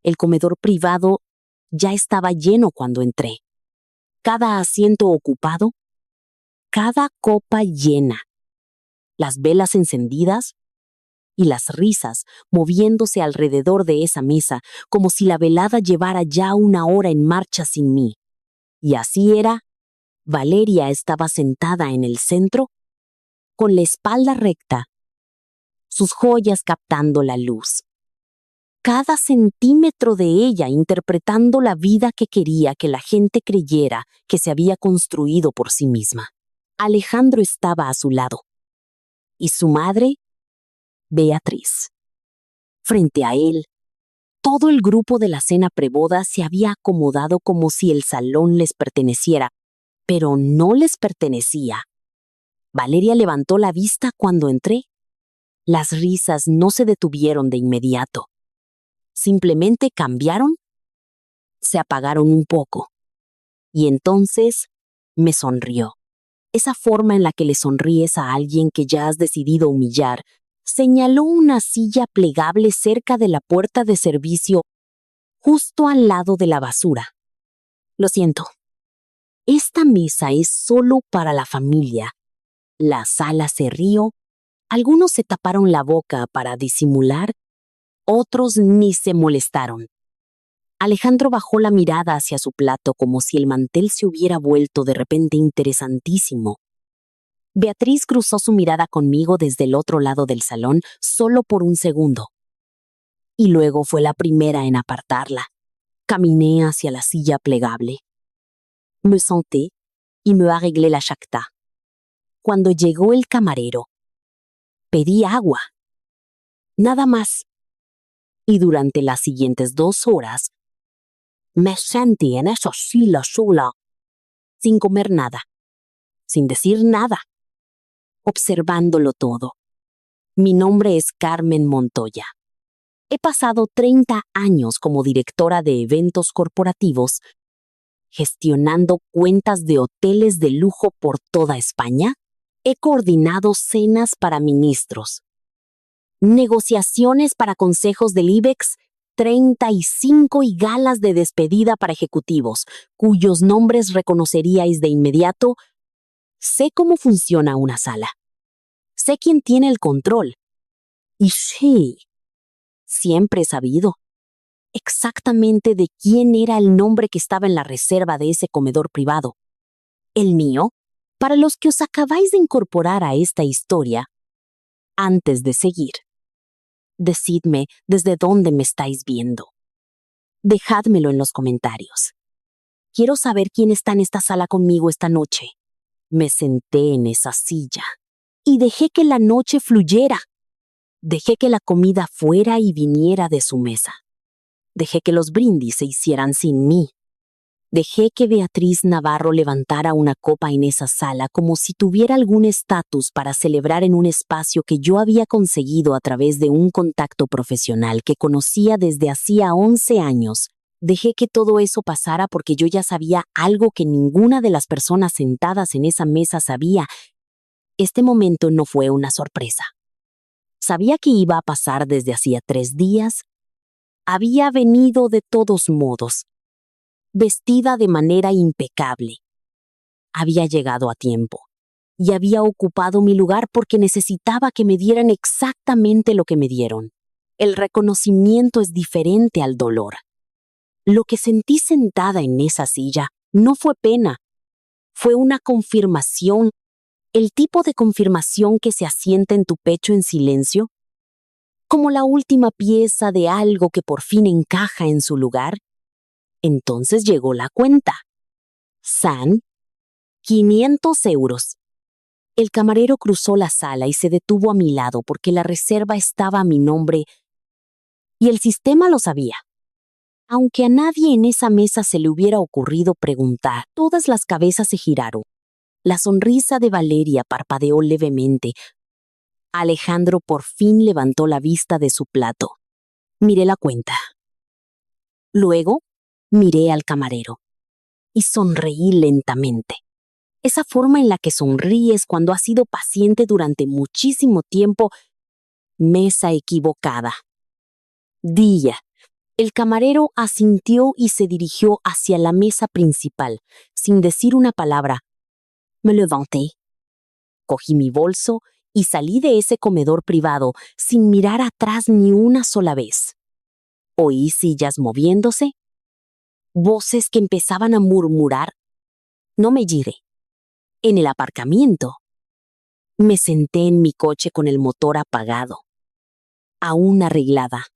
El comedor privado ya estaba lleno cuando entré. Cada asiento ocupado, cada copa llena, las velas encendidas y las risas moviéndose alrededor de esa mesa como si la velada llevara ya una hora en marcha sin mí. Y así era. Valeria estaba sentada en el centro, con la espalda recta, sus joyas captando la luz. Cada centímetro de ella interpretando la vida que quería que la gente creyera que se había construido por sí misma. Alejandro estaba a su lado. Y su madre, Beatriz. Frente a él, todo el grupo de la cena preboda se había acomodado como si el salón les perteneciera, pero no les pertenecía. Valeria levantó la vista cuando entré. Las risas no se detuvieron de inmediato. Simplemente cambiaron, se apagaron un poco. Y entonces me sonrió. Esa forma en la que le sonríes a alguien que ya has decidido humillar. Señaló una silla plegable cerca de la puerta de servicio, justo al lado de la basura. Lo siento. Esta mesa es solo para la familia. La sala se rió. Algunos se taparon la boca para disimular. Otros ni se molestaron. Alejandro bajó la mirada hacia su plato como si el mantel se hubiera vuelto de repente interesantísimo. Beatriz cruzó su mirada conmigo desde el otro lado del salón solo por un segundo. Y luego fue la primera en apartarla. Caminé hacia la silla plegable. Me senté y me arreglé la chacta. Cuando llegó el camarero, pedí agua. Nada más. Y durante las siguientes 2 horas, me sentí en esa silla sola, sin comer nada, sin decir nada, observándolo todo. Mi nombre es Carmen Montoya. He pasado 30 años como directora de eventos corporativos, gestionando cuentas de hoteles de lujo por toda España. He coordinado cenas para ministros, negociaciones para consejos del IBEX 35 y galas de despedida para ejecutivos, cuyos nombres reconoceríais de inmediato. Sé cómo funciona una sala. Sé quién tiene el control. Y sí, siempre he sabido exactamente de quién era el nombre que estaba en la reserva de ese comedor privado. ¿El mío? Para los que os acabáis de incorporar a esta historia, antes de seguir, decidme desde dónde me estáis viendo. Dejádmelo en los comentarios. Quiero saber quién está en esta sala conmigo esta noche. Me senté en esa silla y dejé que la noche fluyera. Dejé que la comida fuera y viniera de su mesa. Dejé que los brindis se hicieran sin mí. Dejé que Beatriz Navarro levantara una copa en esa sala como si tuviera algún estatus para celebrar en un espacio que yo había conseguido a través de un contacto profesional que conocía desde hacía 11 años. Dejé que todo eso pasara porque yo ya sabía algo que ninguna de las personas sentadas en esa mesa sabía. Este momento no fue una sorpresa. Sabía que iba a pasar desde hacía 3 días. Había venido de todos modos, vestida de manera impecable. Había llegado a tiempo y había ocupado mi lugar porque necesitaba que me dieran exactamente lo que me dieron. El reconocimiento es diferente al dolor. Lo que sentí sentada en esa silla no fue pena, fue una confirmación, el tipo de confirmación que se asienta en tu pecho en silencio, como la última pieza de algo que por fin encaja en su lugar. Entonces llegó la cuenta. San, 500 euros. El camarero cruzó la sala y se detuvo a mi lado porque la reserva estaba a mi nombre y el sistema lo sabía. Aunque a nadie en esa mesa se le hubiera ocurrido preguntar, todas las cabezas se giraron. La sonrisa de Valeria parpadeó levemente. Alejandro por fin levantó la vista de su plato. Miré la cuenta. Luego, miré al camarero y sonreí lentamente. Esa forma en la que sonríes cuando has sido paciente durante muchísimo tiempo. Mesa equivocada. Día. El camarero asintió y se dirigió hacia la mesa principal, sin decir una palabra. Me levanté. Cogí mi bolso y salí de ese comedor privado sin mirar atrás ni una sola vez. Oí sillas moviéndose, voces que empezaban a murmurar. No me giré. En el aparcamiento. Me senté en mi coche con el motor apagado, aún arreglada,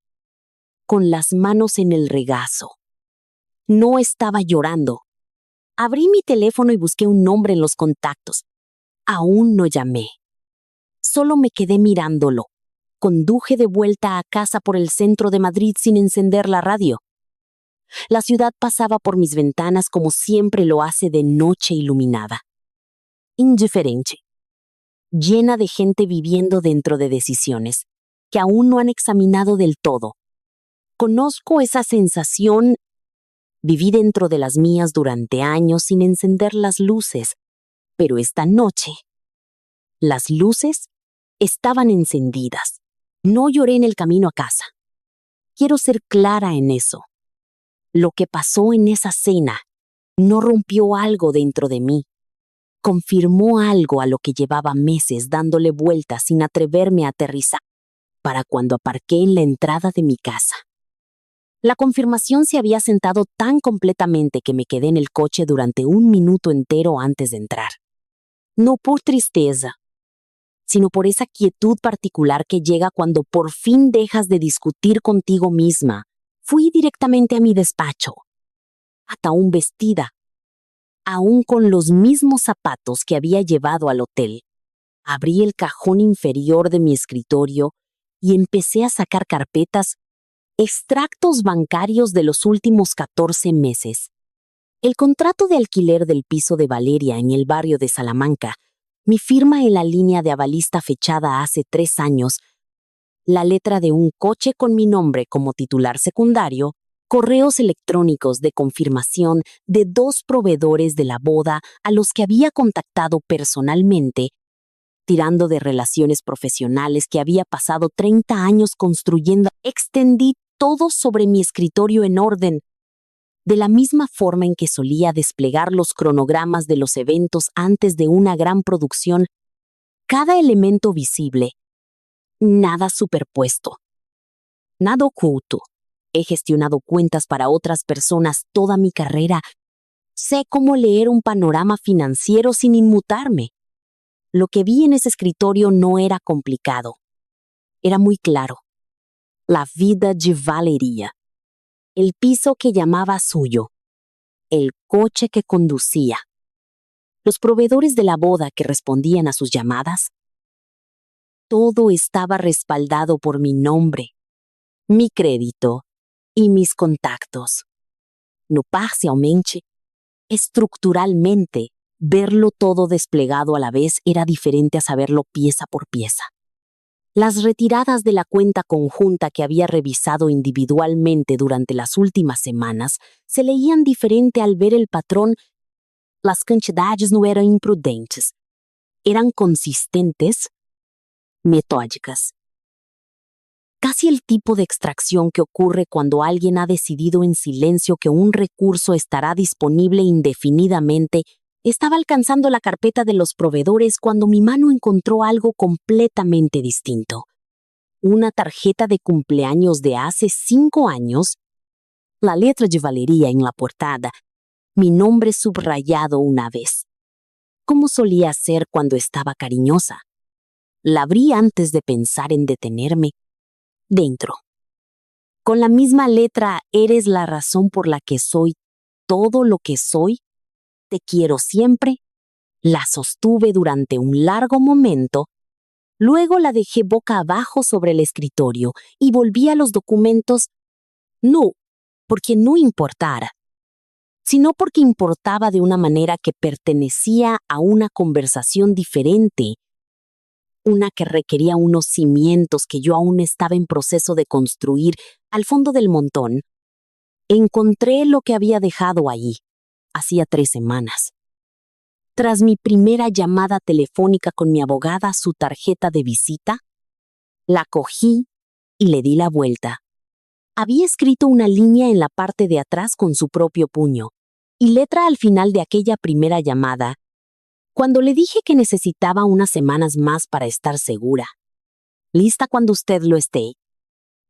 con las manos en el regazo. No estaba llorando. Abrí mi teléfono y busqué un nombre en los contactos. Aún no llamé. Solo me quedé mirándolo. Conduje de vuelta a casa por el centro de Madrid sin encender la radio. La ciudad pasaba por mis ventanas como siempre lo hace de noche iluminada. Indiferente. Llena de gente viviendo dentro de decisiones que aún no han examinado del todo. Conozco esa sensación. Viví dentro de las mías durante años sin encender las luces, pero esta noche, las luces estaban encendidas. No lloré en el camino a casa. Quiero ser clara en eso. Lo que pasó en esa cena no rompió algo dentro de mí. Confirmó algo a lo que llevaba meses dándole vueltas sin atreverme a aterrizar para cuando aparqué en la entrada de mi casa. La confirmación se había sentado tan completamente que me quedé en el coche durante 1 minuto entero antes de entrar. No por tristeza, sino por esa quietud particular que llega cuando por fin dejas de discutir contigo misma. Fui directamente a mi despacho, hasta aún vestida, aún con los mismos zapatos que había llevado al hotel. Abrí el cajón inferior de mi escritorio y empecé a sacar carpetas, extractos bancarios de los últimos 14 meses. El contrato de alquiler del piso de Valeria en el barrio de Salamanca, mi firma en la línea de avalista fechada hace 3 años, la letra de un coche con mi nombre como titular secundario, correos electrónicos de confirmación de 2 proveedores de la boda a los que había contactado personalmente, tirando de relaciones profesionales que había pasado 30 años construyendo. Extendí todo sobre mi escritorio en orden, de la misma forma en que solía desplegar los cronogramas de los eventos antes de una gran producción. Cada elemento visible, nada superpuesto, nada oculto. He gestionado cuentas para otras personas toda mi carrera. Sé cómo leer un panorama financiero sin inmutarme. Lo que vi en ese escritorio no era complicado. Era muy claro. La vida de Valeria. El piso que llamaba suyo. El coche que conducía. Los proveedores de la boda que respondían a sus llamadas. Todo estaba respaldado por mi nombre, mi crédito y mis contactos. No parcialmente, estructuralmente, verlo todo desplegado a la vez era diferente a saberlo pieza por pieza. Las retiradas de la cuenta conjunta que había revisado individualmente durante las últimas semanas se leían diferente al ver el patrón. Las cantidades no eran imprudentes, eran consistentes, metódicas. Casi el tipo de extracción que ocurre cuando alguien ha decidido en silencio que un recurso estará disponible indefinidamente. Estaba alcanzando la carpeta de los proveedores cuando mi mano encontró algo completamente distinto. Una tarjeta de cumpleaños de hace 5 años, la letra de Valeria en la portada, mi nombre subrayado una vez, como solía hacer cuando estaba cariñosa. La abrí antes de pensar en detenerme. Dentro. Con la misma letra, eres la razón por la que soy todo lo que soy. Te quiero siempre. La sostuve durante un largo momento. Luego la dejé boca abajo sobre el escritorio y volví a los documentos. No, porque no importara, sino porque importaba de una manera que pertenecía a una conversación diferente. Una que requería unos cimientos que yo aún estaba en proceso de construir. Al fondo del montón, encontré lo que había dejado ahí, hacía 3 semanas. Tras mi primera llamada telefónica con mi abogada a su tarjeta de visita, la cogí y le di la vuelta. Había escrito una línea en la parte de atrás con su propio puño y letra al final de aquella primera llamada, cuando le dije que necesitaba unas semanas más para estar segura. Lista cuando usted lo esté.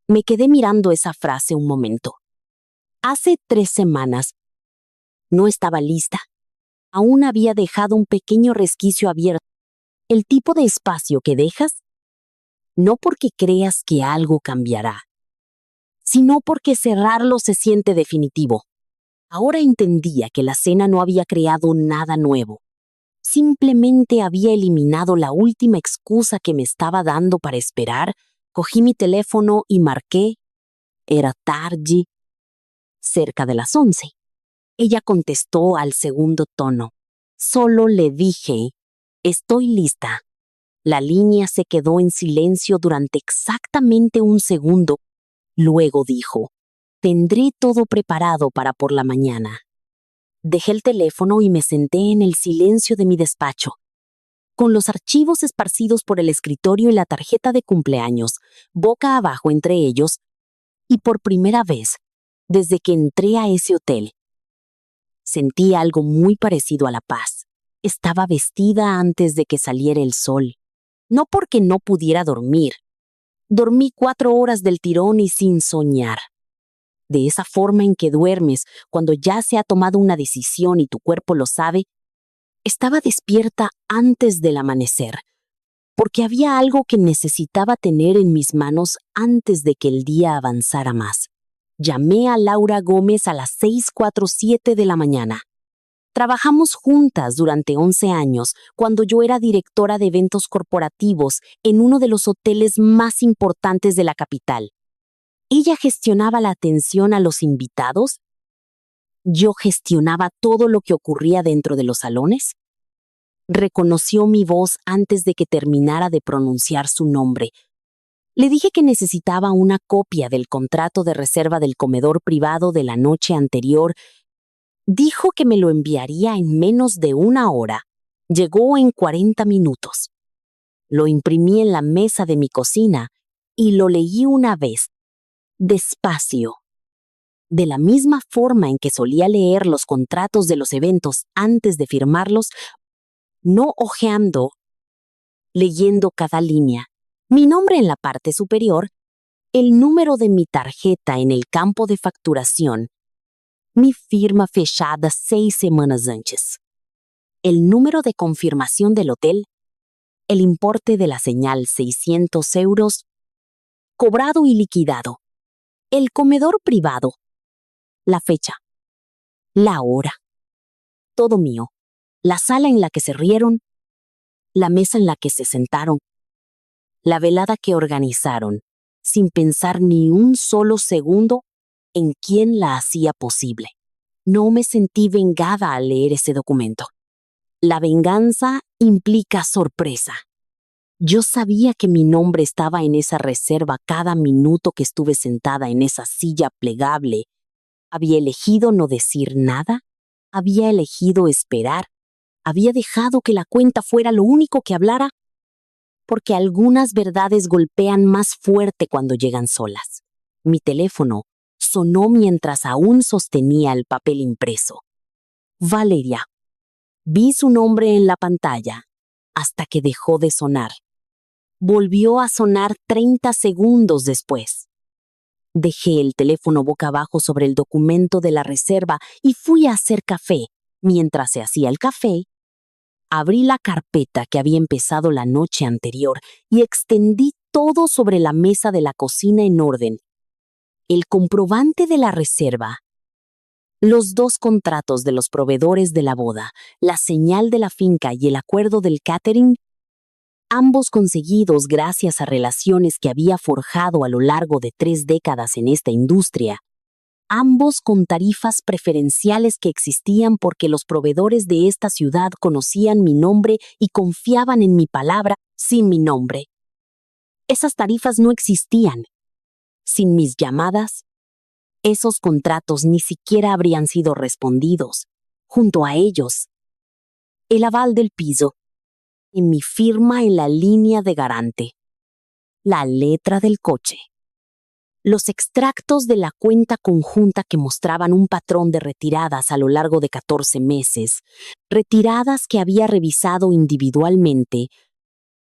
Me quedé mirando esa frase un momento. Hace 3 semanas no estaba lista. Aún había dejado un pequeño resquicio abierto. El tipo de espacio que dejas, no porque creas que algo cambiará, sino porque cerrarlo se siente definitivo. Ahora entendía que la cena no había creado nada nuevo. Simplemente había eliminado la última excusa que me estaba dando para esperar. Cogí mi teléfono y marqué. Era tarde, cerca de las 11. Ella contestó al segundo tono. Solo le dije, estoy lista. La línea se quedó en silencio durante exactamente un segundo. Luego dijo, tendré todo preparado para por la mañana. Dejé el teléfono y me senté en el silencio de mi despacho, con los archivos esparcidos por el escritorio y la tarjeta de cumpleaños, boca abajo entre ellos, y por primera vez, desde que entré a ese hotel, sentí algo muy parecido a la paz. Estaba vestida antes de que saliera el sol. No porque no pudiera dormir. Dormí 4 horas del tirón y sin soñar. De esa forma en que duermes cuando ya se ha tomado una decisión y tu cuerpo lo sabe, estaba despierta antes del amanecer, porque había algo que necesitaba tener en mis manos antes de que el día avanzara más. Llamé a Laura Gómez a las 6:47 de la mañana. Trabajamos juntas durante 11 años cuando yo era directora de eventos corporativos en uno de los hoteles más importantes de la capital. Ella gestionaba la atención a los invitados. Yo gestionaba todo lo que ocurría dentro de los salones. Reconoció mi voz antes de que terminara de pronunciar su nombre. Le dije que necesitaba una copia del contrato de reserva del comedor privado de la noche anterior. Dijo que me lo enviaría en menos de 1 hora. Llegó en 40 minutos. Lo imprimí en la mesa de mi cocina y lo leí una vez, despacio. De la misma forma en que solía leer los contratos de los eventos antes de firmarlos, no hojeando, leyendo cada línea. Mi nombre en la parte superior, el número de mi tarjeta en el campo de facturación, mi firma fechada 6 semanas antes, el número de confirmación del hotel, el importe de la señal 600 euros, cobrado y liquidado, el comedor privado, la fecha, la hora, todo mío, la sala en la que se rieron, la mesa en la que se sentaron, la velada que organizaron, sin pensar ni un solo segundo en quién la hacía posible. No me sentí vengada al leer ese documento. La venganza implica sorpresa. Yo sabía que mi nombre estaba en esa reserva cada minuto que estuve sentada en esa silla plegable. Había elegido no decir nada, había elegido esperar, había dejado que la cuenta fuera lo único que hablara, porque algunas verdades golpean más fuerte cuando llegan solas. Mi teléfono sonó mientras aún sostenía el papel impreso. Valeria. Vi su nombre en la pantalla hasta que dejó de sonar. Volvió a sonar 30 segundos después. Dejé el teléfono boca abajo sobre el documento de la reserva y fui a hacer café. Mientras se hacía el café, abrí la carpeta que había empezado la noche anterior y extendí todo sobre la mesa de la cocina en orden. El comprobante de la reserva, los 2 contratos de los proveedores de la boda, la señal de la finca y el acuerdo del catering, ambos conseguidos gracias a relaciones que había forjado a lo largo de 3 décadas en esta industria, ambos con tarifas preferenciales que existían porque los proveedores de esta ciudad conocían mi nombre y confiaban en mi palabra sin mi nombre. Esas tarifas no existían. Sin mis llamadas, esos contratos ni siquiera habrían sido respondidos. Junto a ellos, el aval del piso y mi firma en la línea de garante, la letra del coche. Los extractos de la cuenta conjunta que mostraban un patrón de retiradas a lo largo de 14 meses, retiradas que había revisado individualmente,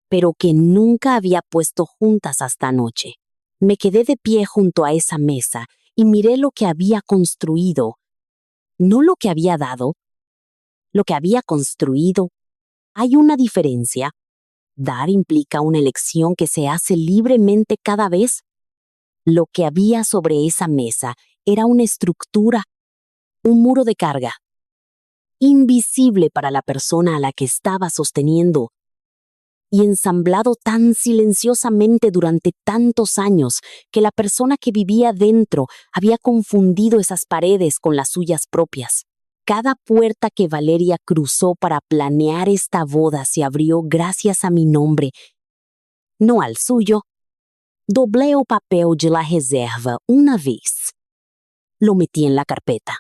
pero que nunca había puesto juntas hasta anoche. Me quedé de pie junto a esa mesa y miré lo que había construido, no lo que había dado, lo que había construido. Hay una diferencia. Dar implica una elección que se hace libremente cada vez. Lo que había sobre esa mesa era una estructura, un muro de carga, invisible para la persona a la que estaba sosteniendo, y ensamblado tan silenciosamente durante tantos años que la persona que vivía dentro había confundido esas paredes con las suyas propias. Cada puerta que Valeria cruzó para planear esta boda se abrió gracias a mi nombre, no al suyo. Doblé el papel de la reserva una vez. Lo metí en la carpeta.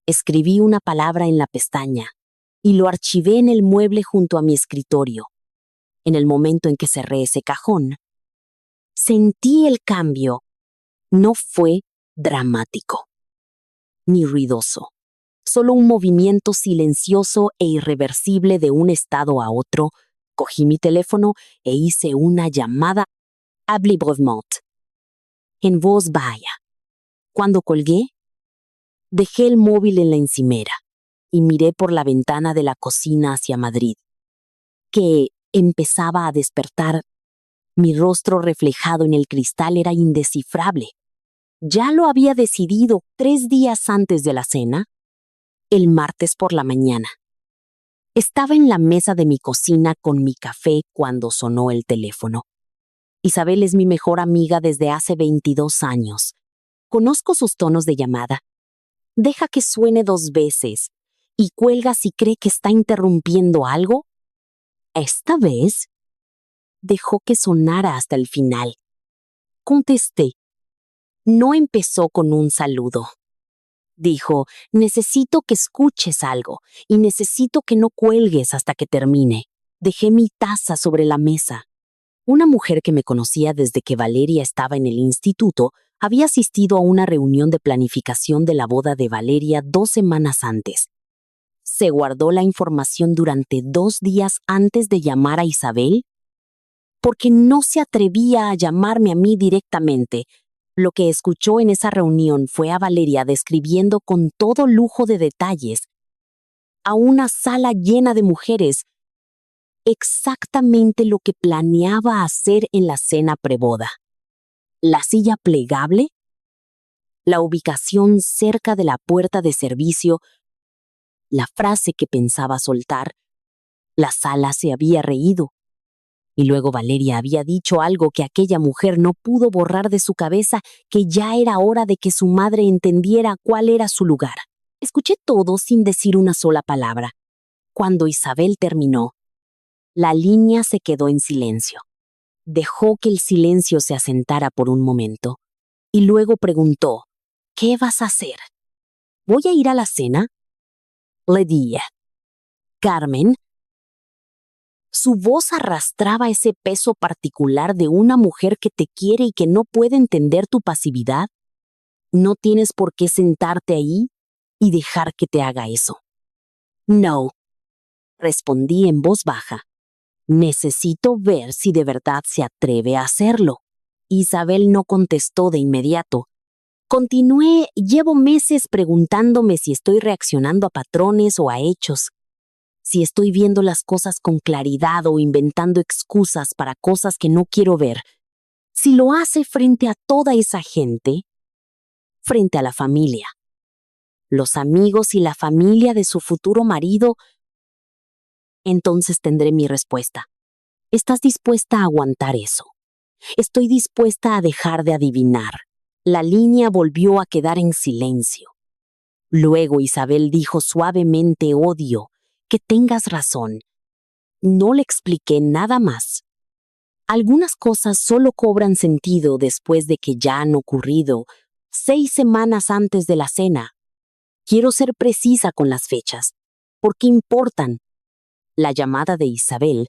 Escribí una palabra en la pestaña y lo archivé en el mueble junto a mi escritorio. En el momento en que cerré ese cajón, sentí el cambio. No fue dramático, ni ruidoso. Solo un movimiento silencioso e irreversible de un estado a otro. Cogí mi teléfono e hice una llamada a Blibrevmont, en voz baja. Cuando colgué, dejé el móvil en la encimera y miré por la ventana de la cocina hacia Madrid, que empezaba a despertar. Mi rostro reflejado en el cristal era indescifrable. Ya lo había decidido 3 días antes de la cena, el martes por la mañana. Estaba en la mesa de mi cocina con mi café cuando sonó el teléfono. Isabel es mi mejor amiga desde hace 22 años. Conozco sus tonos de llamada. Deja que suene 2 veces y cuelga si cree que está interrumpiendo algo. Esta vez, dejó que sonara hasta el final. Contesté. No empezó con un saludo. Dijo, necesito que escuches algo y necesito que no cuelgues hasta que termine. Dejé mi taza sobre la mesa. Una mujer que me conocía desde que Valeria estaba en el instituto había asistido a una reunión de planificación de la boda de Valeria 2 semanas antes. Se guardó la información durante 2 días antes de llamar a Isabel, porque no se atrevía a llamarme a mí directamente. Lo que escuchó en esa reunión fue a Valeria describiendo con todo lujo de detalles a una sala llena de mujeres, exactamente lo que planeaba hacer en la cena preboda. La silla plegable, la ubicación cerca de la puerta de servicio, la frase que pensaba soltar. La sala se había reído. Y luego Valeria había dicho algo que aquella mujer no pudo borrar de su cabeza, que ya era hora de que su madre entendiera cuál era su lugar. Escuché todo sin decir una sola palabra. Cuando Isabel terminó, la línea se quedó en silencio. Dejó que el silencio se asentara por un momento y luego preguntó, ¿qué vas a hacer? ¿Voy a ir a la cena? Le dije. Carmen. Su voz arrastraba ese peso particular de una mujer que te quiere y que no puede entender tu pasividad. No tienes por qué sentarte ahí y dejar que te haga eso. No, respondí en voz baja. Necesito ver si de verdad se atreve a hacerlo. Isabel no contestó de inmediato. Continué, llevo meses preguntándome si estoy reaccionando a patrones o a hechos, si estoy viendo las cosas con claridad o inventando excusas para cosas que no quiero ver. Si lo hace frente a toda esa gente, frente a la familia, los amigos y la familia de su futuro marido, entonces tendré mi respuesta. ¿Estás dispuesta a aguantar eso? Estoy dispuesta a dejar de adivinar. La línea volvió a quedar en silencio. Luego Isabel dijo suavemente, odio, que tengas razón. No le expliqué nada más. Algunas cosas solo cobran sentido después de que ya han ocurrido, 6 semanas antes de la cena. Quiero ser precisa con las fechas, porque importan. La llamada de Isabel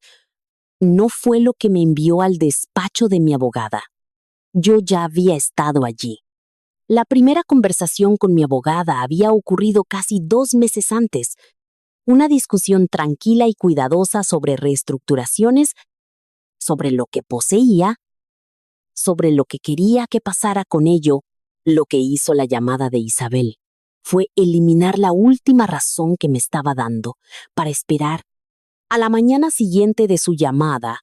no fue lo que me envió al despacho de mi abogada. Yo ya había estado allí. La primera conversación con mi abogada había ocurrido casi 2 meses antes. Una discusión tranquila y cuidadosa sobre reestructuraciones, sobre lo que poseía, sobre lo que quería que pasara con ello. Lo que hizo la llamada de Isabel fue eliminar la última razón que me estaba dando para esperar. A la mañana siguiente de su llamada,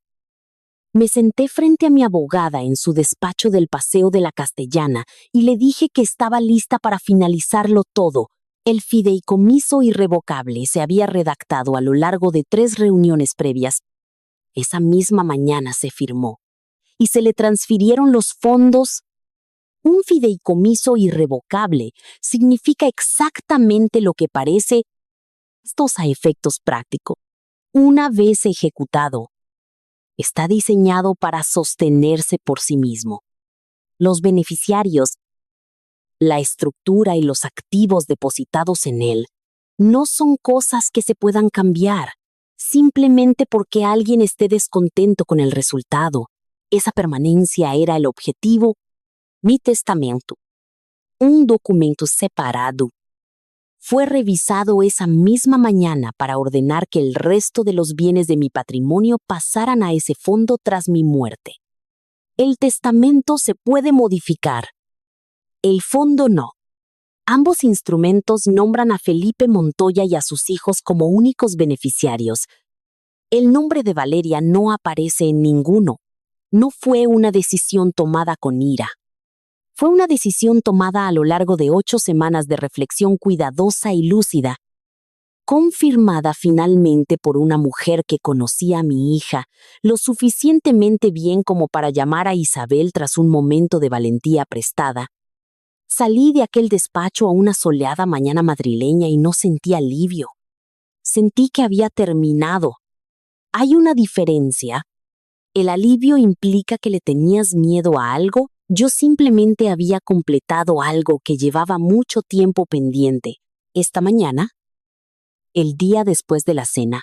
me senté frente a mi abogada en su despacho del Paseo de la Castellana y le dije que estaba lista para finalizarlo todo. El fideicomiso irrevocable se había redactado a lo largo de 3 reuniones previas. Esa misma mañana se firmó y se le transfirieron los fondos. Un fideicomiso irrevocable significa exactamente lo que parece. Estos a efectos prácticos. Una vez ejecutado, está diseñado para sostenerse por sí mismo. Los beneficiarios, la estructura y los activos depositados en él no son cosas que se puedan cambiar simplemente porque alguien esté descontento con el resultado. Esa permanencia era el objetivo. Mi testamento, un documento separado, fue revisado esa misma mañana para ordenar que el resto de los bienes de mi patrimonio pasaran a ese fondo tras mi muerte. El testamento se puede modificar. El fondo no. Ambos instrumentos nombran a Felipe Montoya y a sus hijos como únicos beneficiarios. El nombre de Valeria no aparece en ninguno. No fue una decisión tomada con ira. Fue una decisión tomada a lo largo de 8 semanas de reflexión cuidadosa y lúcida, confirmada finalmente por una mujer que conocía a mi hija lo suficientemente bien como para llamar a Isabel tras un momento de valentía prestada. Salí de aquel despacho a una soleada mañana madrileña y no sentí alivio. Sentí que había terminado. Hay una diferencia. El alivio implica que le tenías miedo a algo. Yo simplemente había completado algo que llevaba mucho tiempo pendiente. Esta mañana, el día después de la cena,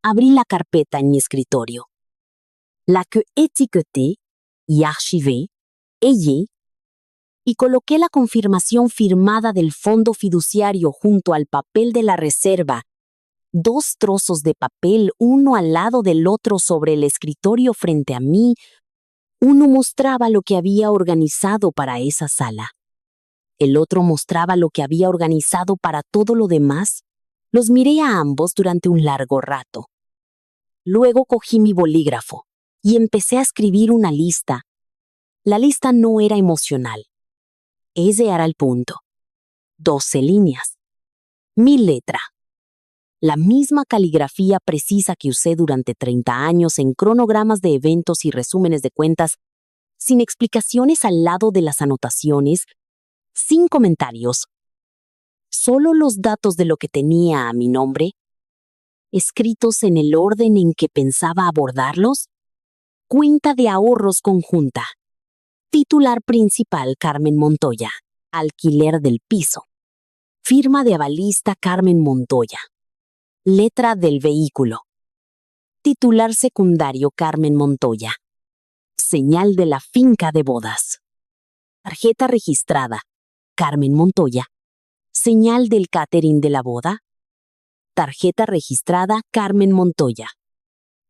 abrí la carpeta en mi escritorio. La que etiqueté y archivé, y coloqué la confirmación firmada del fondo fiduciario junto al papel de la reserva. 2 trozos de papel, uno al lado del otro sobre el escritorio frente a mí. Uno mostraba lo que había organizado para esa sala. El otro mostraba lo que había organizado para todo lo demás. Los miré a ambos durante un largo rato. Luego cogí mi bolígrafo y empecé a escribir una lista. La lista no era emocional. Ese era el punto. 12 líneas. Mi letra. La misma caligrafía precisa que usé durante 30 años en cronogramas de eventos y resúmenes de cuentas, sin explicaciones al lado de las anotaciones, sin comentarios. Solo los datos de lo que tenía a mi nombre, escritos en el orden en que pensaba abordarlos. Cuenta de ahorros conjunta. Titular principal Carmen Montoya. Alquiler del piso. Firma de avalista Carmen Montoya. Letra del vehículo. Titular secundario Carmen Montoya. Señal de la finca de bodas. Tarjeta registrada Carmen Montoya. Señal del catering de la boda. Tarjeta registrada Carmen Montoya.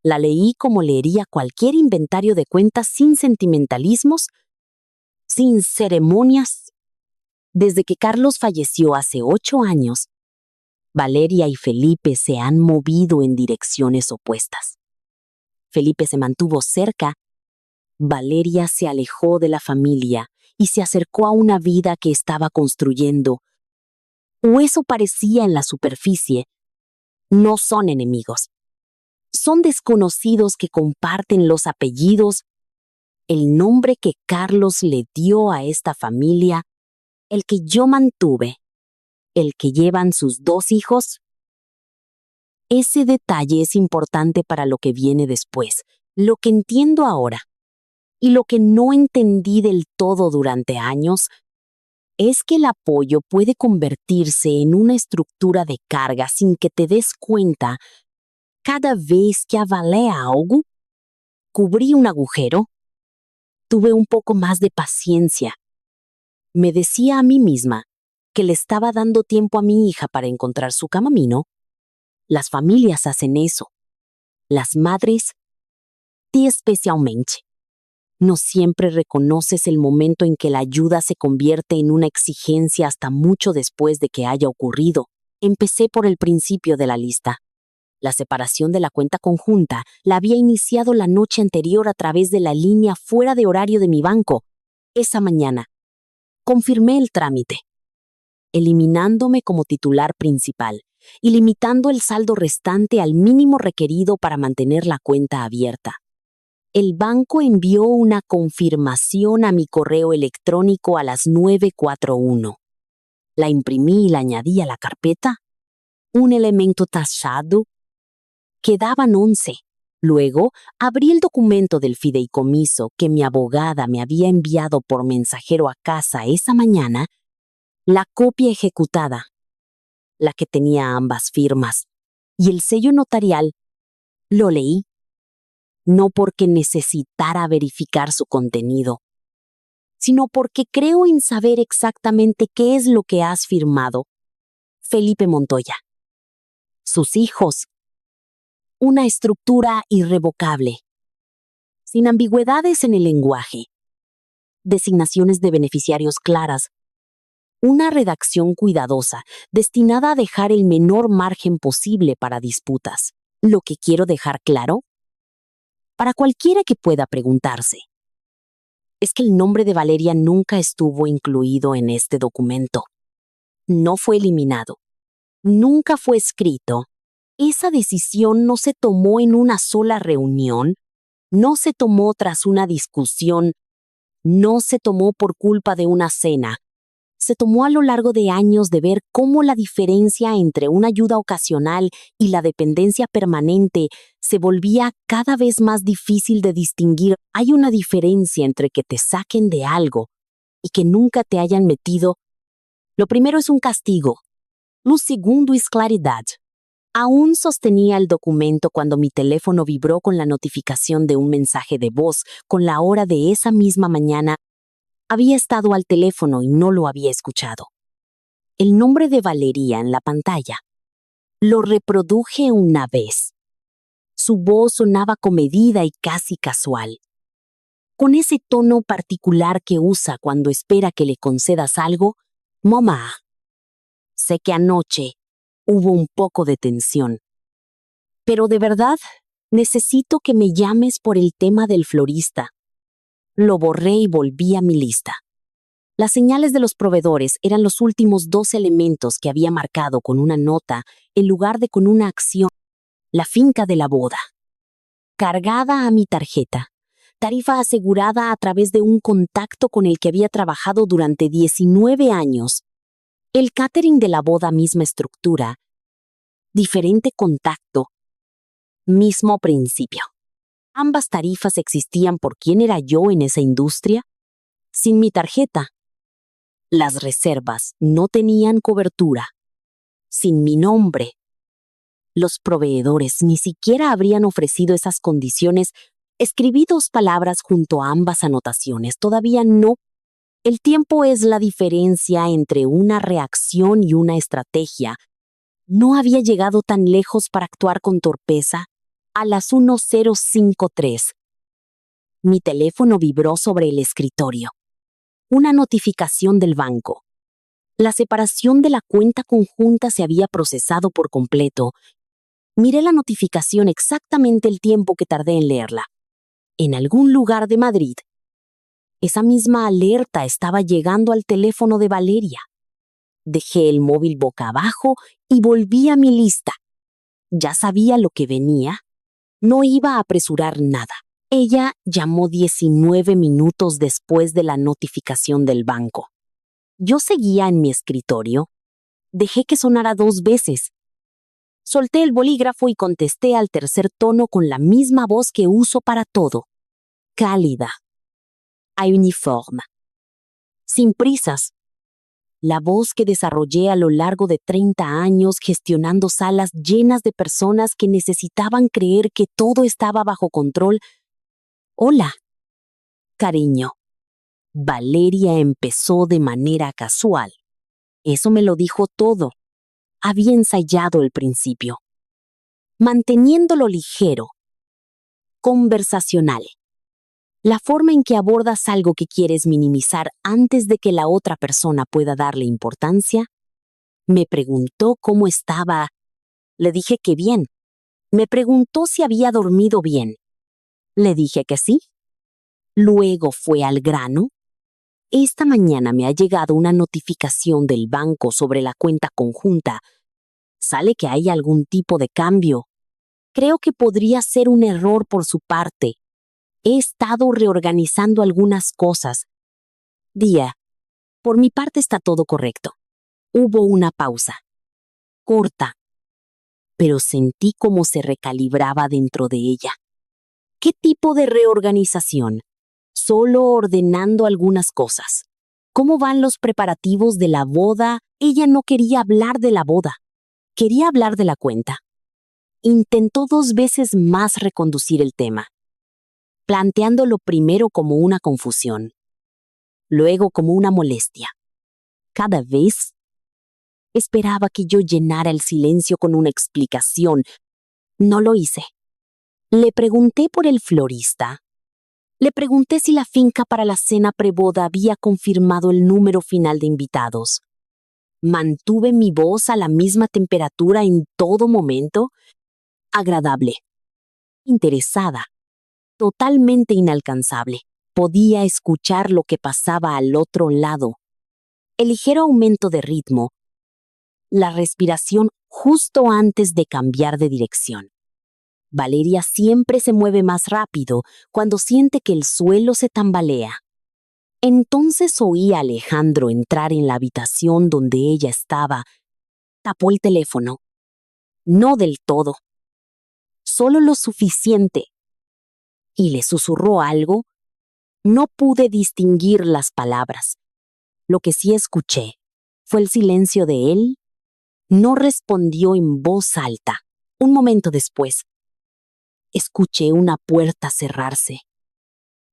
La leí como leería cualquier inventario de cuentas sin sentimentalismos, sin ceremonias. Desde que Carlos falleció hace 8 años, Valeria y Felipe se han movido en direcciones opuestas. Felipe se mantuvo cerca, Valeria se alejó de la familia y se acercó a una vida que estaba construyendo. O eso parecía en la superficie. No son enemigos. Son desconocidos que comparten los apellidos, el nombre que Carlos le dio a esta familia, el que yo mantuve, el que llevan sus 2 hijos. Ese detalle es importante para lo que viene después, lo que entiendo ahora, y lo que no entendí del todo durante años, es que el apoyo puede convertirse en una estructura de carga sin que te des cuenta. Cada vez que avalé algo, cubrí un agujero, tuve un poco más de paciencia. Me decía a mí misma que le estaba dando tiempo a mi hija para encontrar su camino. Las familias hacen eso. Las madres, ti especialmente. No siempre reconoces el momento en que la ayuda se convierte en una exigencia hasta mucho después de que haya ocurrido. Empecé por el principio de la lista. La separación de la cuenta conjunta la había iniciado la noche anterior a través de la línea fuera de horario de mi banco. Esa mañana, confirmé el trámite, eliminándome como titular principal y limitando el saldo restante al mínimo requerido para mantener la cuenta abierta. El banco envió una confirmación a mi correo electrónico a las 9:41. La imprimí y la añadí a la carpeta. Un elemento tachado. Quedaban 11. Luego, abrí el documento del fideicomiso que mi abogada me había enviado por mensajero a casa esa mañana, la copia ejecutada, la que tenía ambas firmas, y el sello notarial. Lo leí, no porque necesitara verificar su contenido, sino porque creo en saber exactamente qué es lo que has firmado. Felipe Montoya. Sus hijos. Una estructura irrevocable, sin ambigüedades en el lenguaje, designaciones de beneficiarios claras, una redacción cuidadosa destinada a dejar el menor margen posible para disputas. Lo que quiero dejar claro, para cualquiera que pueda preguntarse, es que el nombre de Valeria nunca estuvo incluido en este documento. No fue eliminado, nunca fue escrito. Esa decisión no se tomó en una sola reunión, no se tomó tras una discusión, no se tomó por culpa de una cena. Se tomó a lo largo de años de ver cómo la diferencia entre una ayuda ocasional y la dependencia permanente se volvía cada vez más difícil de distinguir. Hay una diferencia entre que te saquen de algo y que nunca te hayan metido. Lo primero es un castigo. Lo segundo es claridad. Aún sostenía el documento cuando mi teléfono vibró con la notificación de un mensaje de voz con la hora de esa misma mañana. Había estado al teléfono y no lo había escuchado. El nombre de Valeria en la pantalla. Lo reproduje una vez. Su voz sonaba comedida y casi casual, con ese tono particular que usa cuando espera que le concedas algo. Mamá. Sé que anoche hubo un poco de tensión. Pero de verdad, necesito que me llames por el tema del florista. Lo borré y volví a mi lista. Las señales de los proveedores eran los últimos 2 elementos que había marcado con una nota en lugar de con una acción. La finca de la boda. Cargada a mi tarjeta. Tarifa asegurada a través de un contacto con el que había trabajado durante 19 años. El catering de la boda, misma estructura, diferente contacto, mismo principio. Ambas tarifas existían por quién era yo en esa industria. Sin mi tarjeta, las reservas no tenían cobertura. Sin mi nombre, los proveedores ni siquiera habrían ofrecido esas condiciones. Escribí 2 palabras junto a ambas anotaciones. Todavía no. El tiempo es la diferencia entre una reacción y una estrategia. No había llegado tan lejos para actuar con torpeza. A las 10:53. Mi teléfono vibró sobre el escritorio. Una notificación del banco. La separación de la cuenta conjunta se había procesado por completo. Miré la notificación exactamente el tiempo que tardé en leerla. En algún lugar de Madrid, esa misma alerta estaba llegando al teléfono de Valeria. Dejé el móvil boca abajo y volví a mi lista. Ya sabía lo que venía. No iba a apresurar nada. Ella llamó 19 minutos después de la notificación del banco. Yo seguía en mi escritorio. Dejé que sonara 2 veces. Solté el bolígrafo y contesté al tercer tono con la misma voz que uso para todo. Cálida. A uniforme. Sin prisas. La voz que desarrollé a lo largo de 30 años gestionando salas llenas de personas que necesitaban creer que todo estaba bajo control. Hola. Cariño, Valeria empezó de manera casual. Eso me lo dijo todo. Había ensayado el principio. Manteniéndolo ligero, conversacional. La forma en que abordas algo que quieres minimizar antes de que la otra persona pueda darle importancia. Me preguntó cómo estaba. Le dije que bien. Me preguntó si había dormido bien. Le dije que sí. Luego fue al grano. Esta mañana me ha llegado una notificación del banco sobre la cuenta conjunta. Sale que hay algún tipo de cambio. Creo que podría ser un error por su parte. He estado reorganizando algunas cosas. Día, por mi parte está todo correcto. Hubo una pausa. Corta. Pero sentí cómo se recalibraba dentro de ella. ¿Qué tipo de reorganización? Solo ordenando algunas cosas. ¿Cómo van los preparativos de la boda? Ella no quería hablar de la boda. Quería hablar de la cuenta. Intentó 2 veces más reconducir el tema, planteándolo primero como una confusión, luego como una molestia. Cada vez esperaba que yo llenara el silencio con una explicación. No lo hice. Le pregunté por el florista. Le pregunté si la finca para la cena preboda había confirmado el número final de invitados. Mantuve mi voz a la misma temperatura en todo momento. Agradable. Interesada. Totalmente inalcanzable. Podía escuchar lo que pasaba al otro lado. El ligero aumento de ritmo. La respiración justo antes de cambiar de dirección. Valeria siempre se mueve más rápido cuando siente que el suelo se tambalea. Entonces oí a Alejandro entrar en la habitación donde ella estaba. Tapó el teléfono. No del todo. Solo lo suficiente. Y le susurró algo. No pude distinguir las palabras. Lo que sí escuché fue el silencio de él. No respondió en voz alta. Un momento después, escuché una puerta cerrarse.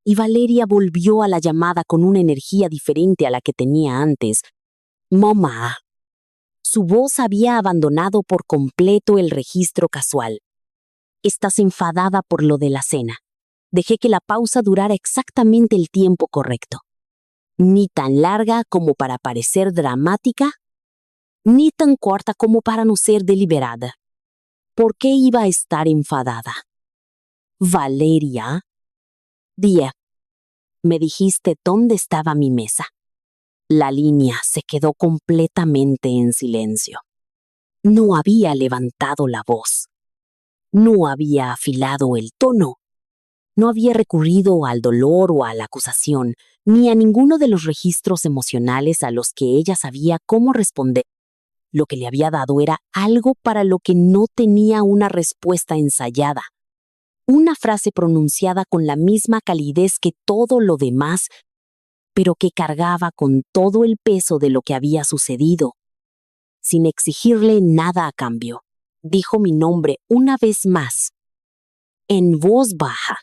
Y Valeria volvió a la llamada con una energía diferente a la que tenía antes. Mamá. Su voz había abandonado por completo el registro casual. Estás enfadada por lo de la cena. Dejé que la pausa durara exactamente el tiempo correcto. Ni tan larga como para parecer dramática, ni tan corta como para no ser deliberada. ¿Por qué iba a estar enfadada? Valeria. Día. Me dijiste dónde estaba mi mesa. La línea se quedó completamente en silencio. No había levantado la voz. No había afilado el tono. No había recurrido al dolor o a la acusación, ni a ninguno de los registros emocionales a los que ella sabía cómo responder. Lo que le había dado era algo para lo que no tenía una respuesta ensayada. Una frase pronunciada con la misma calidez que todo lo demás, pero que cargaba con todo el peso de lo que había sucedido. Sin exigirle nada a cambio, dijo mi nombre una vez más, en voz baja.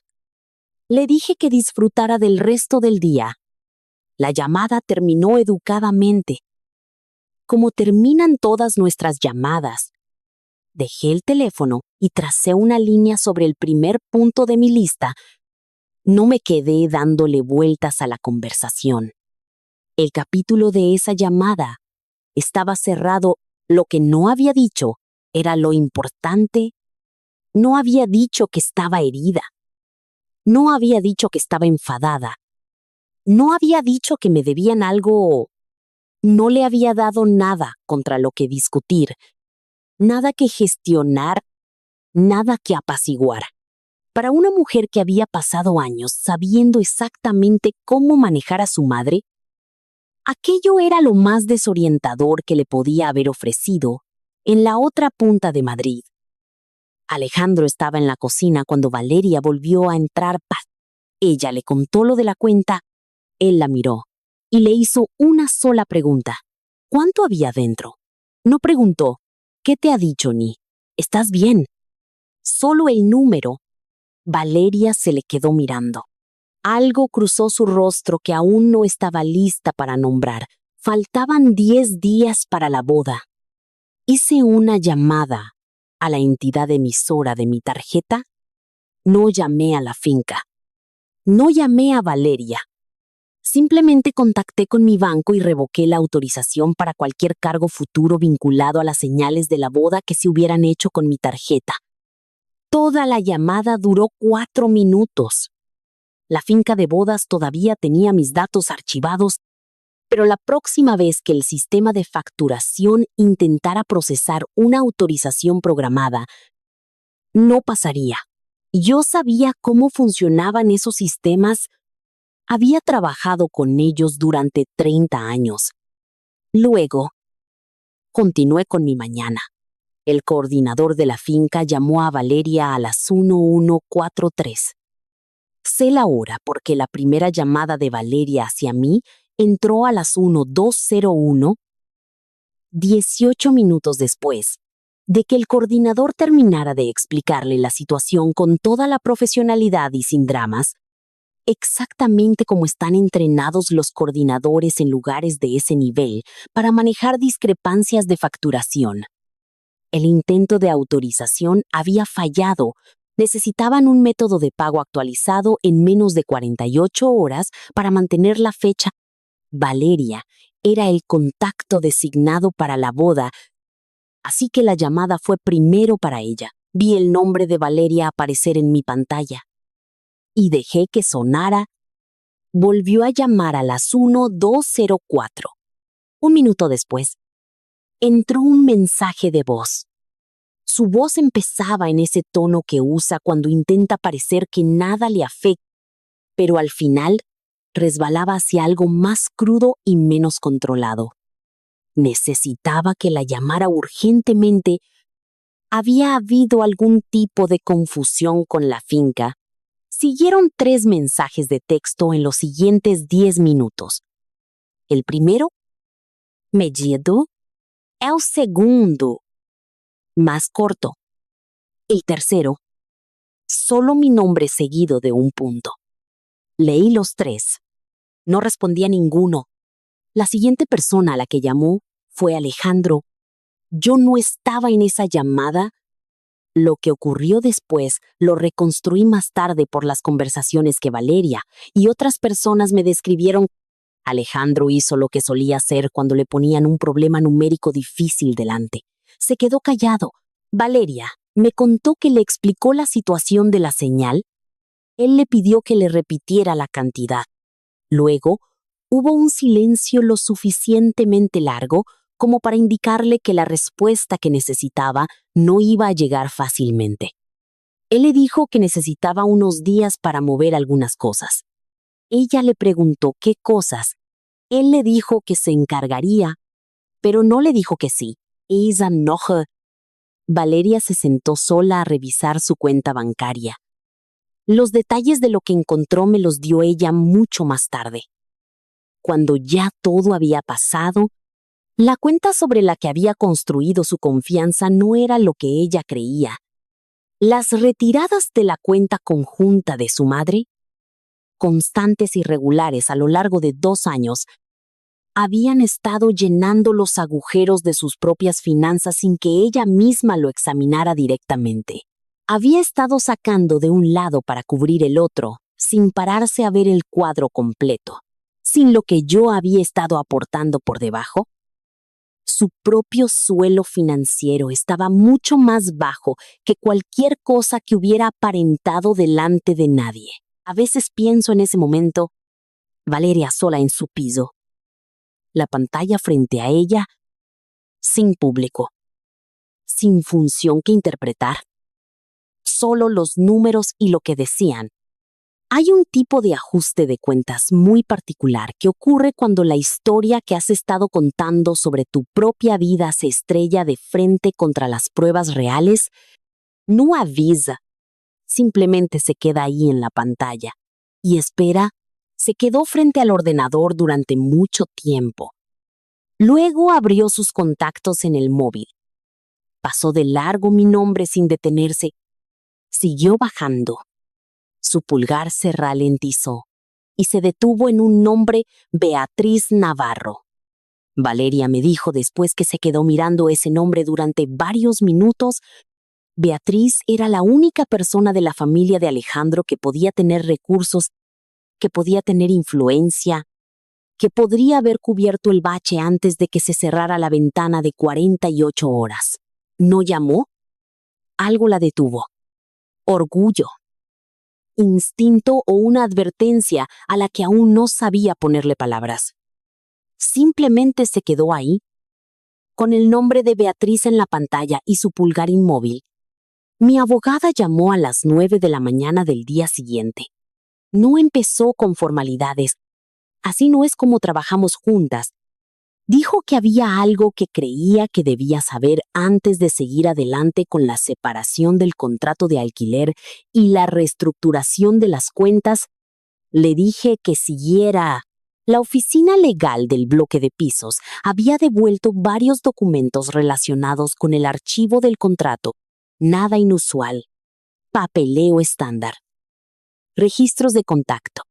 Le dije que disfrutara del resto del día. La llamada terminó educadamente, como terminan todas nuestras llamadas. Dejé el teléfono y tracé una línea sobre el primer punto de mi lista. No me quedé dándole vueltas a la conversación. El capítulo de esa llamada estaba cerrado. Lo que no había dicho era lo importante. No había dicho que estaba herida. No había dicho que estaba enfadada. No había dicho que me debían algo. No le había dado nada contra lo que discutir, nada que gestionar, nada que apaciguar. Para una mujer que había pasado años sabiendo exactamente cómo manejar a su madre, aquello era lo más desorientador que le podía haber ofrecido en la otra punta de Madrid. Alejandro estaba en la cocina cuando Valeria volvió a entrar. Ella le contó lo de la cuenta. Él la miró y le hizo una sola pregunta. ¿Cuánto había dentro? No preguntó, ¿qué te ha dicho ni? ¿Estás bien? Solo el número. Valeria se le quedó mirando. Algo cruzó su rostro que aún no estaba lista para nombrar. Faltaban 10 días para la boda. Hice una llamada a la entidad emisora de mi tarjeta. No llamé a la finca. No llamé a Valeria. Simplemente contacté con mi banco y revoqué la autorización para cualquier cargo futuro vinculado a las señales de la boda que se hubieran hecho con mi tarjeta. Toda la llamada duró 4 minutos. La finca de bodas todavía tenía mis datos archivados, pero la próxima vez que el sistema de facturación intentara procesar una autorización programada, no pasaría. Yo sabía cómo funcionaban esos sistemas. Había trabajado con ellos durante 30 años. Luego, continué con mi mañana. El coordinador de la finca llamó a Valeria a las 11:43. Sé la hora porque la primera llamada de Valeria hacia mí entró a las 12:01, 18 minutos después de que el coordinador terminara de explicarle la situación con toda la profesionalidad y sin dramas, exactamente como están entrenados los coordinadores en lugares de ese nivel para manejar discrepancias de facturación. El intento de autorización había fallado. Necesitaban un método de pago actualizado en menos de 48 horas para mantener la fecha. Valeria era el contacto designado para la boda, así que la llamada fue primero para ella. Vi el nombre de Valeria aparecer en mi pantalla y dejé que sonara. Volvió a llamar a las 12:04. Un minuto después, entró un mensaje de voz. Su voz empezaba en ese tono que usa cuando intenta parecer que nada le afecta, pero al final resbalaba hacia algo más crudo y menos controlado. Necesitaba que la llamara urgentemente. Había habido algún tipo de confusión con la finca. Siguieron 3 mensajes de texto en los siguientes 10 minutos. El primero, medido. El segundo, más corto. El tercero, solo mi nombre seguido de un punto. Leí los 3. No respondía ninguno. La siguiente persona a la que llamó fue Alejandro. Yo no estaba en esa llamada. Lo que ocurrió después lo reconstruí más tarde por las conversaciones que Valeria y otras personas me describieron. Alejandro hizo lo que solía hacer cuando le ponían un problema numérico difícil delante. Se quedó callado. Valeria me contó que le explicó la situación de la señal. Él le pidió que le repitiera la cantidad. Luego, hubo un silencio lo suficientemente largo como para indicarle que la respuesta que necesitaba no iba a llegar fácilmente. Él le dijo que necesitaba unos días para mover algunas cosas. Ella le preguntó qué cosas. Él le dijo que se encargaría, pero no le dijo que sí. Esa noche, Valeria se sentó sola a revisar su cuenta bancaria. Los detalles de lo que encontró me los dio ella mucho más tarde. Cuando ya todo había pasado, la cuenta sobre la que había construido su confianza no era lo que ella creía. Las retiradas de la cuenta conjunta de su madre, constantes y regulares a lo largo de 2 años, habían estado llenando los agujeros de sus propias finanzas sin que ella misma lo examinara directamente. Había estado sacando de un lado para cubrir el otro, sin pararse a ver el cuadro completo, sin lo que yo había estado aportando por debajo. Su propio suelo financiero estaba mucho más bajo que cualquier cosa que hubiera aparentado delante de nadie. A veces pienso en ese momento, Valeria sola en su piso, la pantalla frente a ella, sin público, sin función que interpretar, solo los números y lo que decían. Hay un tipo de ajuste de cuentas muy particular que ocurre cuando la historia que has estado contando sobre tu propia vida se estrella de frente contra las pruebas reales. No avisa, simplemente se queda ahí en la pantalla y espera. Se quedó frente al ordenador durante mucho tiempo. Luego abrió sus contactos en el móvil. Pasó de largo mi nombre sin detenerse. Siguió bajando. Su pulgar se ralentizó. y se detuvo en un nombre: Beatriz Navarro. Valeria me dijo después que se quedó mirando ese nombre durante varios minutos. Beatriz era la única persona de la familia de Alejandro que podía tener recursos, que podía tener influencia, que podría haber cubierto el bache antes de que se cerrara la ventana de 48 horas. ¿No llamó? Algo la detuvo. Orgullo, instinto o una advertencia a la que aún no sabía ponerle palabras. Simplemente se quedó ahí, con el nombre de Beatriz en la pantalla y su pulgar inmóvil. Mi abogada llamó a las 9 de la mañana del día siguiente. No empezó con formalidades. Así no es como trabajamos juntas. Dijo que había algo que creía que debía saber antes de seguir adelante con la separación del contrato de alquiler y la reestructuración de las cuentas. Le dije que siguiera. La oficina legal del bloque de pisos había devuelto varios documentos relacionados con el archivo del contrato. Nada inusual. Papeleo estándar. Registros de contacto.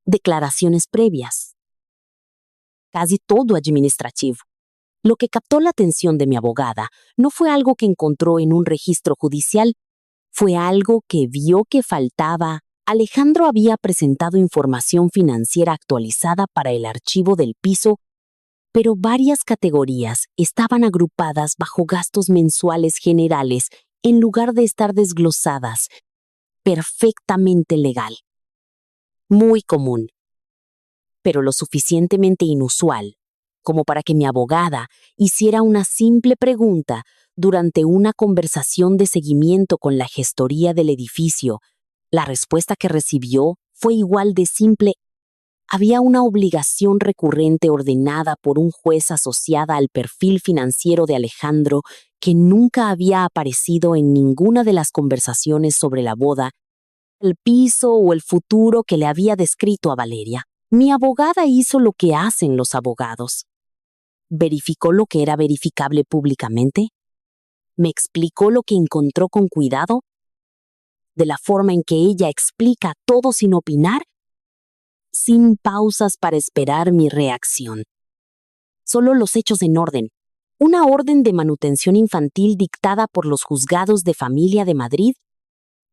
Declaraciones previas. Casi todo administrativo. Lo que captó la atención de mi abogada no fue algo que encontró en un registro judicial, fue algo que vio que faltaba. Alejandro había presentado información financiera actualizada para el archivo del piso, pero varias categorías estaban agrupadas bajo gastos mensuales generales en lugar de estar desglosadas. Perfectamente legal. Muy común, pero lo suficientemente inusual como para que mi abogada hiciera una simple pregunta durante una conversación de seguimiento con la gestoría del edificio. La respuesta que recibió fue igual de simple. Había una obligación recurrente ordenada por un juez asociada al perfil financiero de Alejandro que nunca había aparecido en ninguna de las conversaciones sobre la boda, el piso o el futuro que le había descrito a Valeria. Mi abogada hizo lo que hacen los abogados. Verificó lo que era verificable públicamente. Me explicó lo que encontró con cuidado, de la forma en que ella explica todo sin opinar, sin pausas para esperar mi reacción. Solo los hechos en orden. Una orden de manutención infantil dictada por los juzgados de familia de Madrid.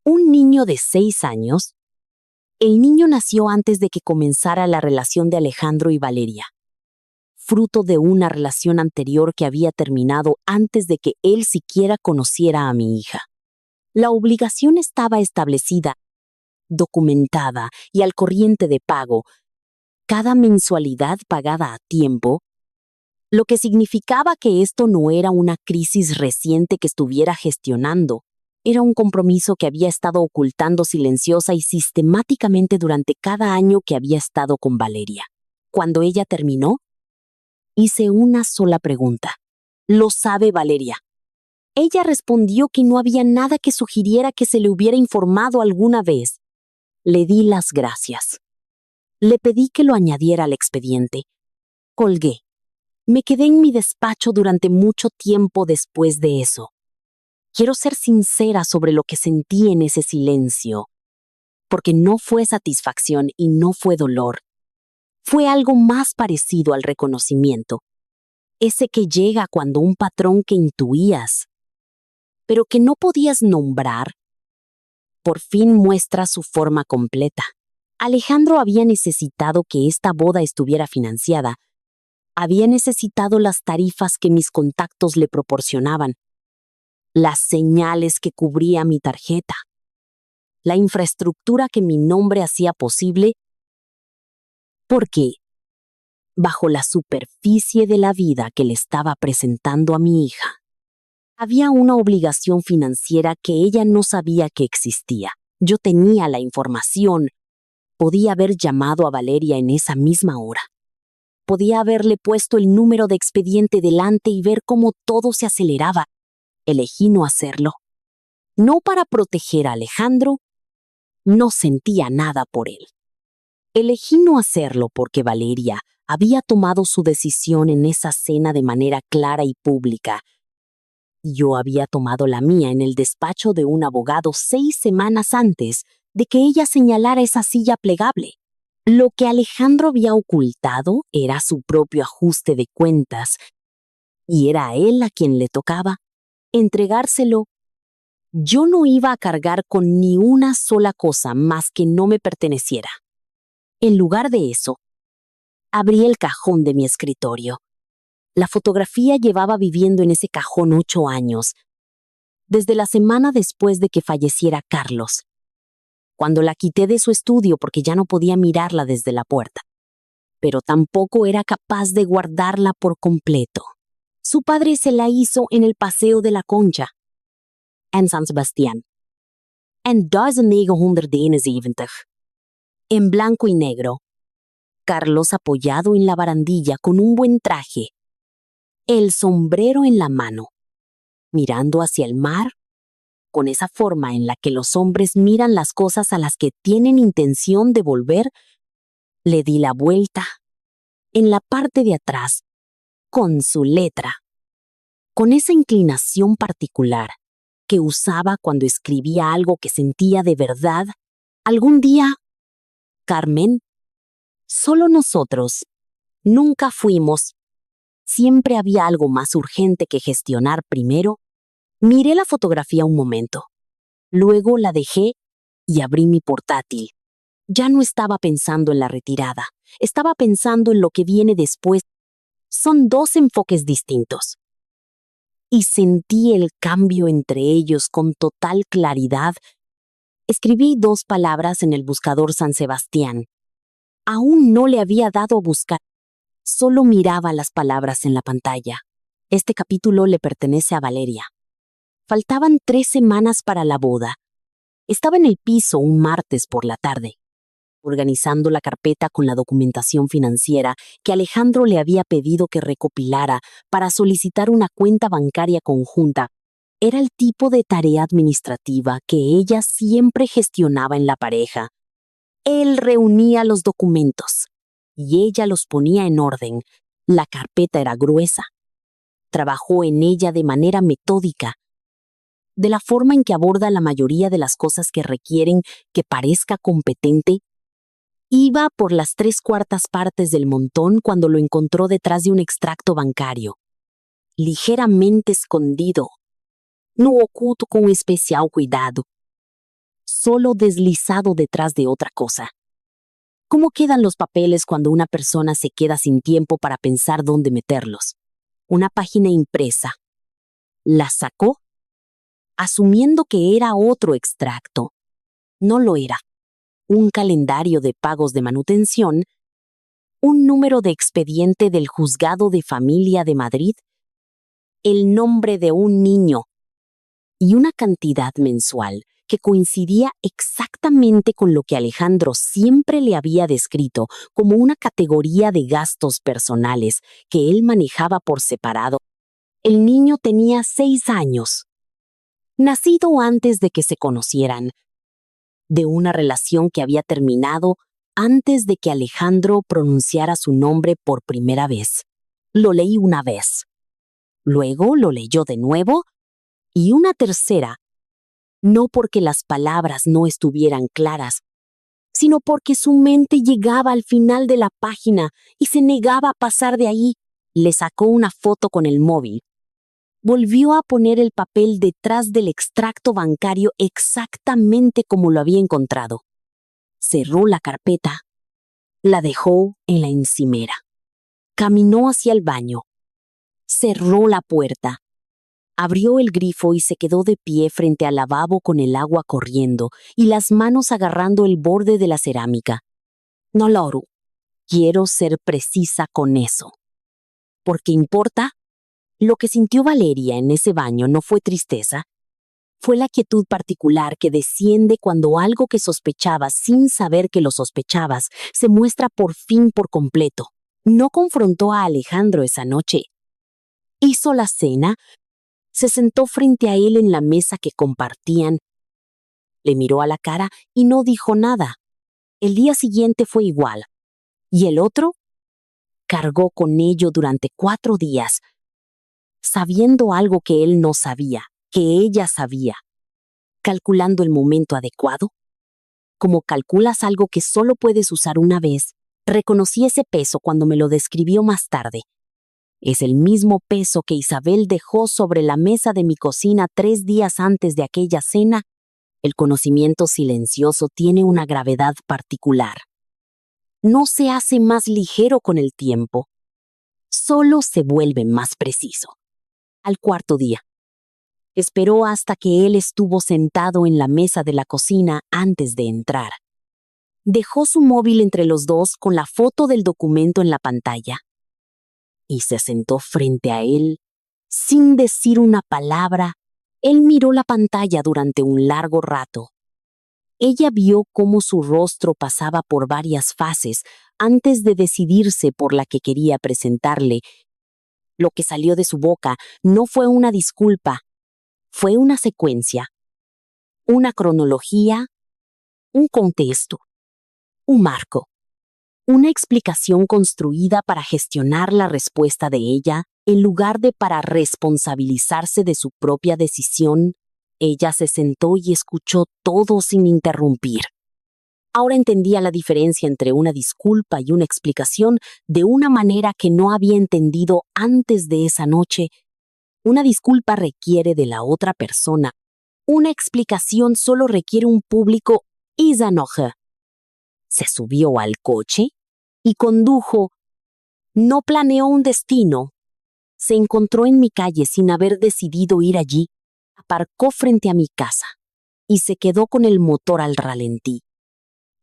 Un niño de 6 años. El niño nació antes de que comenzara la relación de Alejandro y Valeria, fruto de una relación anterior que había terminado antes de que él siquiera conociera a mi hija. La obligación estaba establecida, documentada y al corriente de pago, cada mensualidad pagada a tiempo, lo que significaba que esto no era una crisis reciente que estuviera gestionando. Era un compromiso que había estado ocultando silenciosa y sistemáticamente durante cada año que había estado con Valeria. Cuando ella terminó, hice una sola pregunta. ¿Lo sabe Valeria? Ella respondió que no había nada que sugiriera que se le hubiera informado alguna vez. Le di las gracias. Le pedí que lo añadiera al expediente. Colgué. Me quedé en mi despacho durante mucho tiempo después de eso. Quiero ser sincera sobre lo que sentí en ese silencio, porque no fue satisfacción y no fue dolor. Fue algo más parecido al reconocimiento, ese que llega cuando un patrón que intuías, pero que no podías nombrar, por fin muestra su forma completa. Alejandro había necesitado que esta boda estuviera financiada, había necesitado las tarifas que mis contactos le proporcionaban, las señales que cubría mi tarjeta, la infraestructura que mi nombre hacía posible, porque, bajo la superficie de la vida que le estaba presentando a mi hija, había una obligación financiera que ella no sabía que existía. Yo tenía la información. Podía haber llamado a Valeria en esa misma hora. Podía haberle puesto el número de expediente delante y ver cómo todo se aceleraba. Elegí no hacerlo. No para proteger a Alejandro, no sentía nada por él. Elegí no hacerlo porque Valeria había tomado su decisión en esa cena de manera clara y pública. Yo había tomado la mía en el despacho de un abogado 6 semanas antes de que ella señalara esa silla plegable. Lo que Alejandro había ocultado era su propio ajuste de cuentas, y era a él a quien le tocaba entregárselo. Yo no iba a cargar con ni una sola cosa más que no me perteneciera. En lugar de eso, abrí el cajón de mi escritorio. La fotografía llevaba viviendo en ese cajón 8 años, desde la semana después de que falleciera Carlos, cuando la quité de su estudio porque ya no podía mirarla desde la puerta. Pero tampoco era capaz de guardarla por completo. Su padre se la hizo en el Paseo de la Concha, en San Sebastián, en 1971, en blanco y negro. Carlos apoyado en la barandilla con un buen traje, el sombrero en la mano, mirando hacia el mar, con esa forma en la que los hombres miran las cosas a las que tienen intención de volver. Le di la vuelta, en la parte de atrás, con su letra, con esa inclinación particular que usaba cuando escribía algo que sentía de verdad. Algún día, Carmen, solo nosotros, nunca fuimos. Siempre había algo más urgente que gestionar primero. Miré la fotografía un momento. Luego la dejé y abrí mi portátil. Ya no estaba pensando en la retirada. Estaba pensando en lo que viene después. Son 2 enfoques distintos. Y sentí el cambio entre ellos con total claridad. Escribí 2 palabras en el buscador San Sebastián. Aún no le había dado a buscar. Solo miraba las palabras en la pantalla. Este capítulo le pertenece a Valeria. Faltaban 3 semanas para la boda. Estaba en el piso un martes por la tarde, organizando la carpeta con la documentación financiera que Alejandro le había pedido que recopilara para solicitar una cuenta bancaria conjunta. Era el tipo de tarea administrativa que ella siempre gestionaba en la pareja. Él reunía los documentos y ella los ponía en orden. La carpeta era gruesa. Trabajó en ella de manera metódica, de la forma en que aborda la mayoría de las cosas que requieren que parezca competente. Iba por las 3/4 partes del montón cuando lo encontró detrás de un extracto bancario, ligeramente escondido, no oculto con especial cuidado, solo deslizado detrás de otra cosa. ¿Cómo quedan los papeles cuando una persona se queda sin tiempo para pensar dónde meterlos? Una página impresa. La sacó, asumiendo que era otro extracto. No lo era. Un calendario de pagos de manutención, un número de expediente del Juzgado de Familia de Madrid, el nombre de un niño y una cantidad mensual que coincidía exactamente con lo que Alejandro siempre le había descrito como una categoría de gastos personales que él manejaba por separado. El niño tenía 6 años, nacido antes de que se conocieran, de una relación que había terminado antes de que Alejandro pronunciara su nombre por primera vez. Lo leí una vez. Luego lo leyó de nuevo y una tercera, no porque las palabras no estuvieran claras, sino porque su mente llegaba al final de la página y se negaba a pasar de ahí. Le sacó una foto con el móvil. Volvió a poner el papel detrás del extracto bancario exactamente como lo había encontrado. Cerró la carpeta. La dejó en la encimera. Caminó hacia el baño. Cerró la puerta. Abrió el grifo y se quedó de pie frente al lavabo con el agua corriendo y las manos agarrando el borde de la cerámica. No, Loru, quiero ser precisa con eso. ¿Porque importa? Lo que sintió Valeria en ese baño no fue tristeza. Fue la quietud particular que desciende cuando algo que sospechabas sin saber que lo sospechabas se muestra por fin por completo. No confrontó a Alejandro esa noche. Hizo la cena, se sentó frente a él en la mesa que compartían, le miró a la cara y no dijo nada. El día siguiente fue igual. ¿Y el otro? Cargó con ello durante 4 días, sabiendo algo que él no sabía, que ella sabía, calculando el momento adecuado, Como calculas algo que solo puedes usar una vez, reconocí ese peso cuando me lo describió más tarde. Es el mismo peso que Isabel dejó sobre la mesa de mi cocina 3 días antes de aquella cena. El conocimiento silencioso tiene una gravedad particular. No se hace más ligero con el tiempo, solo se vuelve más preciso. Al cuarto día, esperó hasta que él estuvo sentado en la mesa de la cocina antes de entrar. Dejó su móvil entre los dos con la foto del documento en la pantalla y se sentó frente a él sin decir una palabra. Él miró la pantalla durante un largo rato. Ella vio cómo su rostro pasaba por varias fases antes de decidirse por la que quería presentarle. Lo que salió de su boca no fue una disculpa, fue una secuencia, una cronología, un contexto, un marco, una explicación construida para gestionar la respuesta de ella en lugar de para responsabilizarse de su propia decisión. Ella se sentó y escuchó todo sin interrumpir. Ahora entendía la diferencia entre una disculpa y una explicación de una manera que no había entendido antes de esa noche. Una disculpa requiere de la otra persona. Una explicación solo requiere un público isanoje. Se subió al coche y condujo. No planeó un destino. Se encontró en mi calle sin haber decidido ir allí. Aparcó frente a mi casa y se quedó con el motor al ralentí,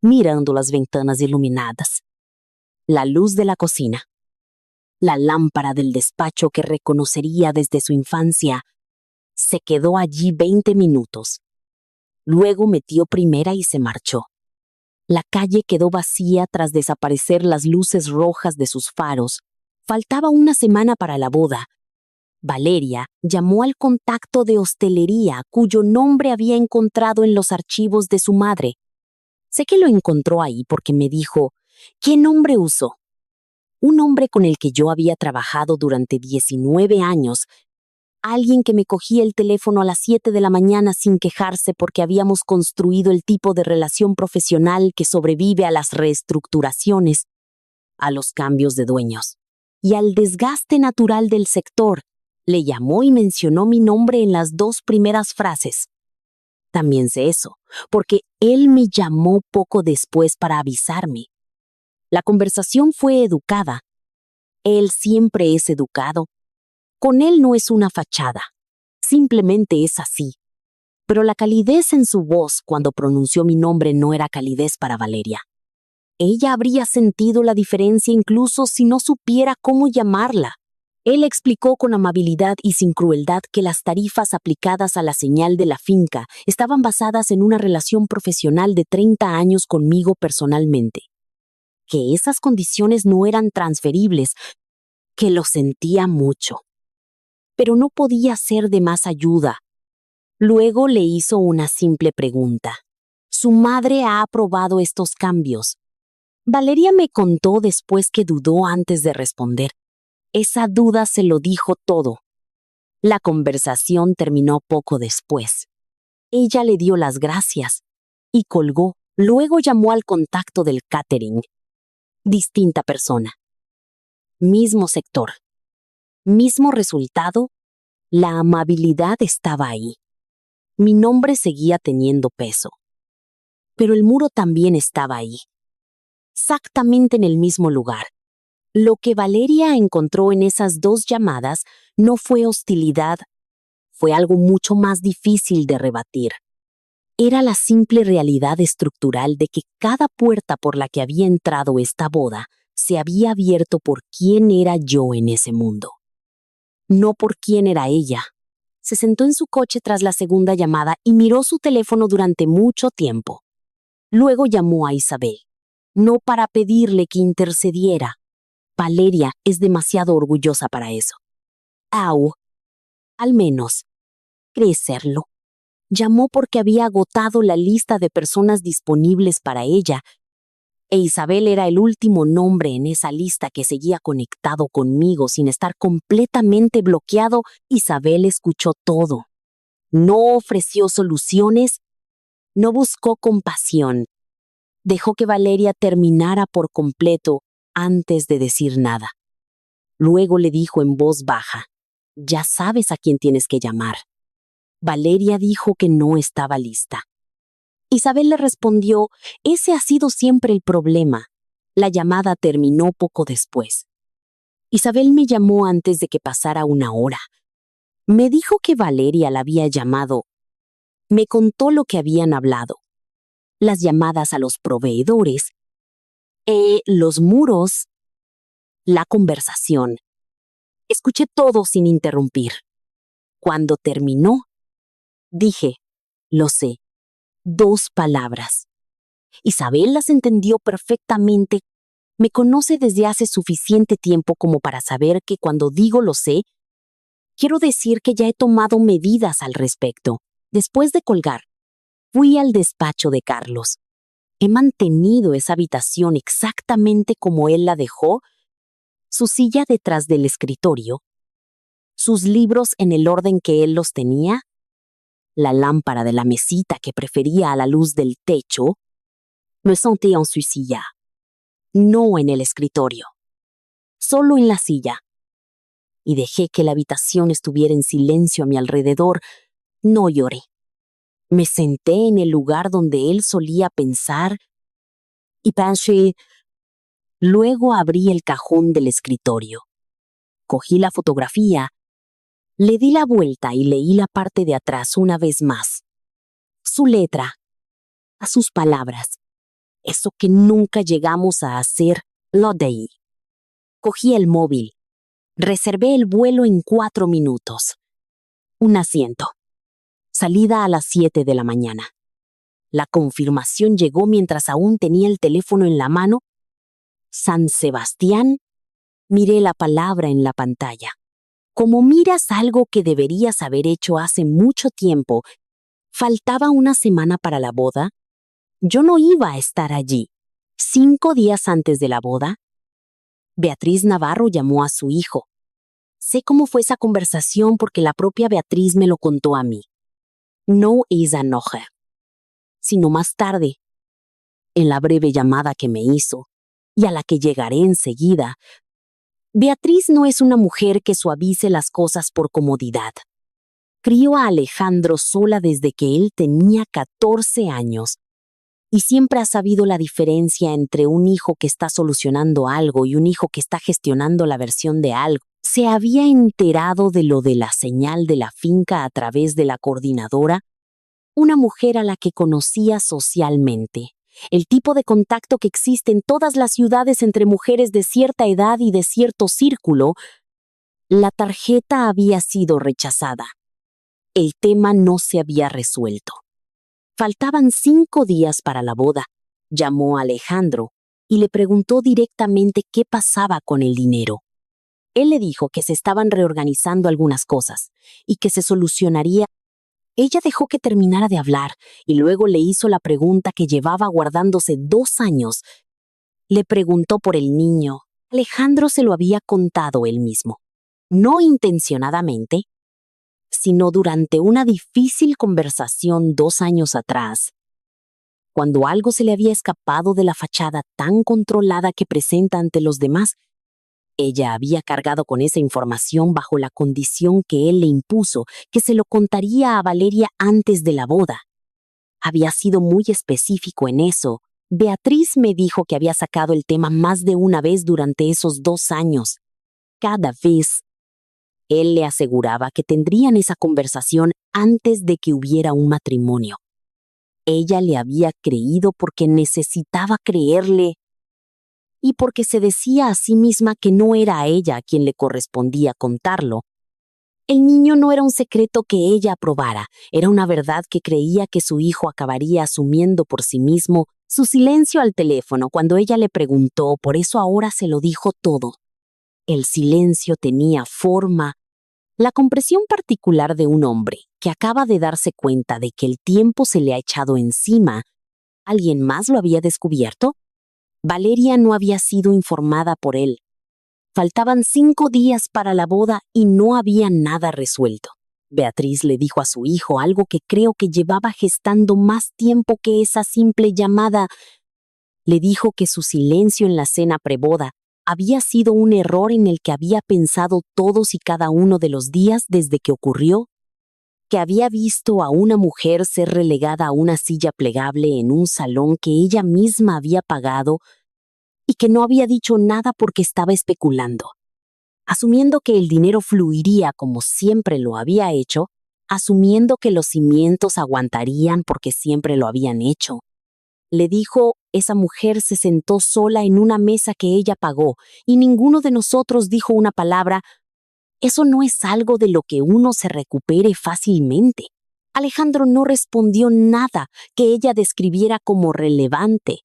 mirando las ventanas iluminadas, la luz de la cocina, la lámpara del despacho que reconocería desde su infancia. Se quedó allí 20 minutos. Luego metió primera y se marchó. La calle quedó vacía tras desaparecer las luces rojas de sus faros. Faltaba una semana para la boda. Valeria llamó al contacto de hostelería cuyo nombre había encontrado en los archivos de su madre. Sé que lo encontró ahí porque me dijo, ¿qué nombre usó? Un hombre con el que yo había trabajado durante 19 años. Alguien que me cogía el teléfono a las 7 de la mañana sin quejarse porque habíamos construido el tipo de relación profesional que sobrevive a las reestructuraciones, a los cambios de dueños y al desgaste natural del sector. Le llamó y mencionó mi nombre en las 2 primeras frases. También sé eso, porque él me llamó poco después para avisarme. La conversación fue educada. Él siempre es educado. Con él no es una fachada, simplemente es así. Pero la calidez en su voz cuando pronunció mi nombre no era calidez para Valeria. Ella habría sentido la diferencia incluso si no supiera cómo llamarla. Él explicó con amabilidad y sin crueldad que las tarifas aplicadas a la señal de la finca estaban basadas en una relación profesional de 30 años conmigo personalmente. Que esas condiciones no eran transferibles, que lo sentía mucho. Pero no podía ser de más ayuda. Luego le hizo una simple pregunta. Su madre ha aprobado estos cambios. Valeria me contó después que dudó antes de responder. Esa duda se lo dijo todo. La conversación terminó poco después. Ella le dio las gracias y colgó. Luego llamó al contacto del catering. Distinta persona. Mismo sector. Mismo resultado. La amabilidad estaba ahí. Mi nombre seguía teniendo peso. Pero el muro también estaba ahí. Exactamente en el mismo lugar. Lo que Valeria encontró en esas 2 llamadas no fue hostilidad, fue algo mucho más difícil de rebatir. Era la simple realidad estructural de que cada puerta por la que había entrado esta boda se había abierto por quién era yo en ese mundo. No por quién era ella. Se sentó en su coche tras la segunda llamada y miró su teléfono durante mucho tiempo. Luego llamó a Isabel, no para pedirle que intercediera. Valeria es demasiado orgullosa para eso. Al menos, cree serlo. Llamó porque había agotado la lista de personas disponibles para ella, e Isabel era el último nombre en esa lista que seguía conectado conmigo sin estar completamente bloqueado. Isabel escuchó todo. No ofreció soluciones, no buscó compasión. Dejó que Valeria terminara por completo antes de decir nada. Luego le dijo en voz baja, «Ya sabes a quién tienes que llamar». Valeria dijo que no estaba lista. Isabel le respondió, «Ese ha sido siempre el problema». La llamada terminó poco después. Isabel me llamó antes de que pasara una hora. Me dijo que Valeria la había llamado. Me contó lo que habían hablado. Las llamadas a los proveedores, los muros, la conversación. Escuché todo sin interrumpir. Cuando terminó, dije, «Lo sé». 2 palabras. Isabel las entendió perfectamente. Me conoce desde hace suficiente tiempo como para saber que cuando digo «lo sé», quiero decir que ya he tomado medidas al respecto. Después de colgar, fui al despacho de Carlos. He mantenido esa habitación exactamente como él la dejó, su silla detrás del escritorio, sus libros en el orden que él los tenía, la lámpara de la mesita que prefería a la luz del techo. Me senté en su silla, no en el escritorio, solo en la silla. Y dejé que la habitación estuviera en silencio a mi alrededor. No lloré. Me senté en el lugar donde él solía pensar y pensé. Luego abrí el cajón del escritorio. Cogí la fotografía, le di la vuelta y leí la parte de atrás una vez más. Su letra, a sus palabras, eso que nunca llegamos a hacer, lo de ahí. Cogí el móvil, reservé el vuelo en 4 minutos. Un asiento. Salida a las 7 de la mañana. La confirmación llegó mientras aún tenía el teléfono en la mano. San Sebastián. Miré la palabra en la pantalla. Como miras algo que deberías haber hecho hace mucho tiempo, faltaba una semana para la boda. Yo no iba a estar allí. 5 días antes de la boda, Beatriz Navarro llamó a su hijo. Sé cómo fue esa conversación porque la propia Beatriz me lo contó a mí. No esa noche, sino más tarde, en la breve llamada que me hizo, y a la que llegaré enseguida. Beatriz no es una mujer que suavice las cosas por comodidad. Crió a Alejandro sola desde que él tenía 14 años y siempre ha sabido la diferencia entre un hijo que está solucionando algo y un hijo que está gestionando la versión de algo. Se había enterado de lo de la señal de la finca a través de la coordinadora, una mujer a la que conocía socialmente. El tipo de contacto que existe en todas las ciudades entre mujeres de cierta edad y de cierto círculo. La tarjeta había sido rechazada. El tema no se había resuelto. Faltaban 5 días para la boda. Llamó a Alejandro y le preguntó directamente qué pasaba con el dinero. Él le dijo que se estaban reorganizando algunas cosas y que se solucionaría. Ella dejó que terminara de hablar y luego le hizo la pregunta que llevaba guardándose 2 años. Le preguntó por el niño. Alejandro se lo había contado él mismo. No intencionadamente, sino durante una difícil conversación 2 años atrás, cuando algo se le había escapado de la fachada tan controlada que presenta ante los demás. Ella había cargado con esa información bajo la condición que él le impuso, que se lo contaría a Valeria antes de la boda. Había sido muy específico en eso. Beatriz me dijo que había sacado el tema más de una vez durante esos 2 años. Cada vez, él le aseguraba que tendrían esa conversación antes de que hubiera un matrimonio. Ella le había creído porque necesitaba creerle y porque se decía a sí misma que no era a ella a quien le correspondía contarlo. El niño no era un secreto que ella aprobara, era una verdad que creía que su hijo acabaría asumiendo por sí mismo. Su silencio al teléfono cuando ella le preguntó, por eso ahora se lo dijo todo. El silencio tenía forma, la compresión particular de un hombre que acaba de darse cuenta de que el tiempo se le ha echado encima. ¿Alguien más lo había descubierto? Valeria no había sido informada por él. Faltaban 5 días para la boda y no había nada resuelto. Beatriz le dijo a su hijo algo que creo que llevaba gestando más tiempo que esa simple llamada. Le dijo que su silencio en la cena preboda había sido un error en el que había pensado todos y cada uno de los días desde que ocurrió, que había visto a una mujer ser relegada a una silla plegable en un salón que ella misma había pagado y que no había dicho nada porque estaba especulando. Asumiendo que el dinero fluiría como siempre lo había hecho, asumiendo que los cimientos aguantarían porque siempre lo habían hecho. Le dijo, esa mujer se sentó sola en una mesa que ella pagó y ninguno de nosotros dijo una palabra. Eso no es algo de lo que uno se recupere fácilmente. Alejandro no respondió nada que ella describiera como relevante.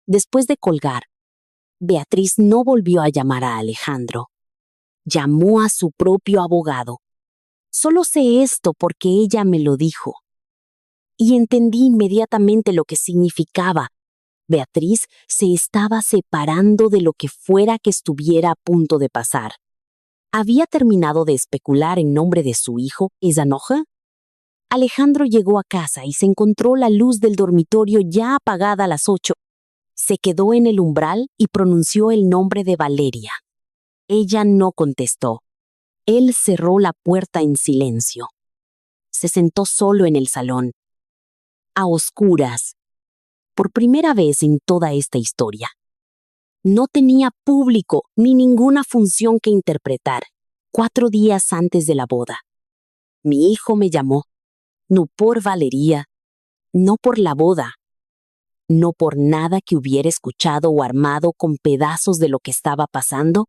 Después de colgar, Beatriz no volvió a llamar a Alejandro. Llamó a su propio abogado. Solo sé esto porque ella me lo dijo. Y entendí inmediatamente lo que significaba. Beatriz se estaba separando de lo que fuera que estuviera a punto de pasar. ¿Había terminado de especular en nombre de su hijo, Esanoja? Alejandro llegó a casa y se encontró la luz del dormitorio ya apagada a las 8. Se quedó en el umbral y pronunció el nombre de Valeria. Ella no contestó. Él cerró la puerta en silencio. Se sentó solo en el salón, a oscuras, por primera vez en toda esta historia. No tenía público ni ninguna función que interpretar. 4 días antes de la boda. Mi hijo me llamó, no por Valeria, no por la boda, no por nada que hubiera escuchado o armado con pedazos de lo que estaba pasando.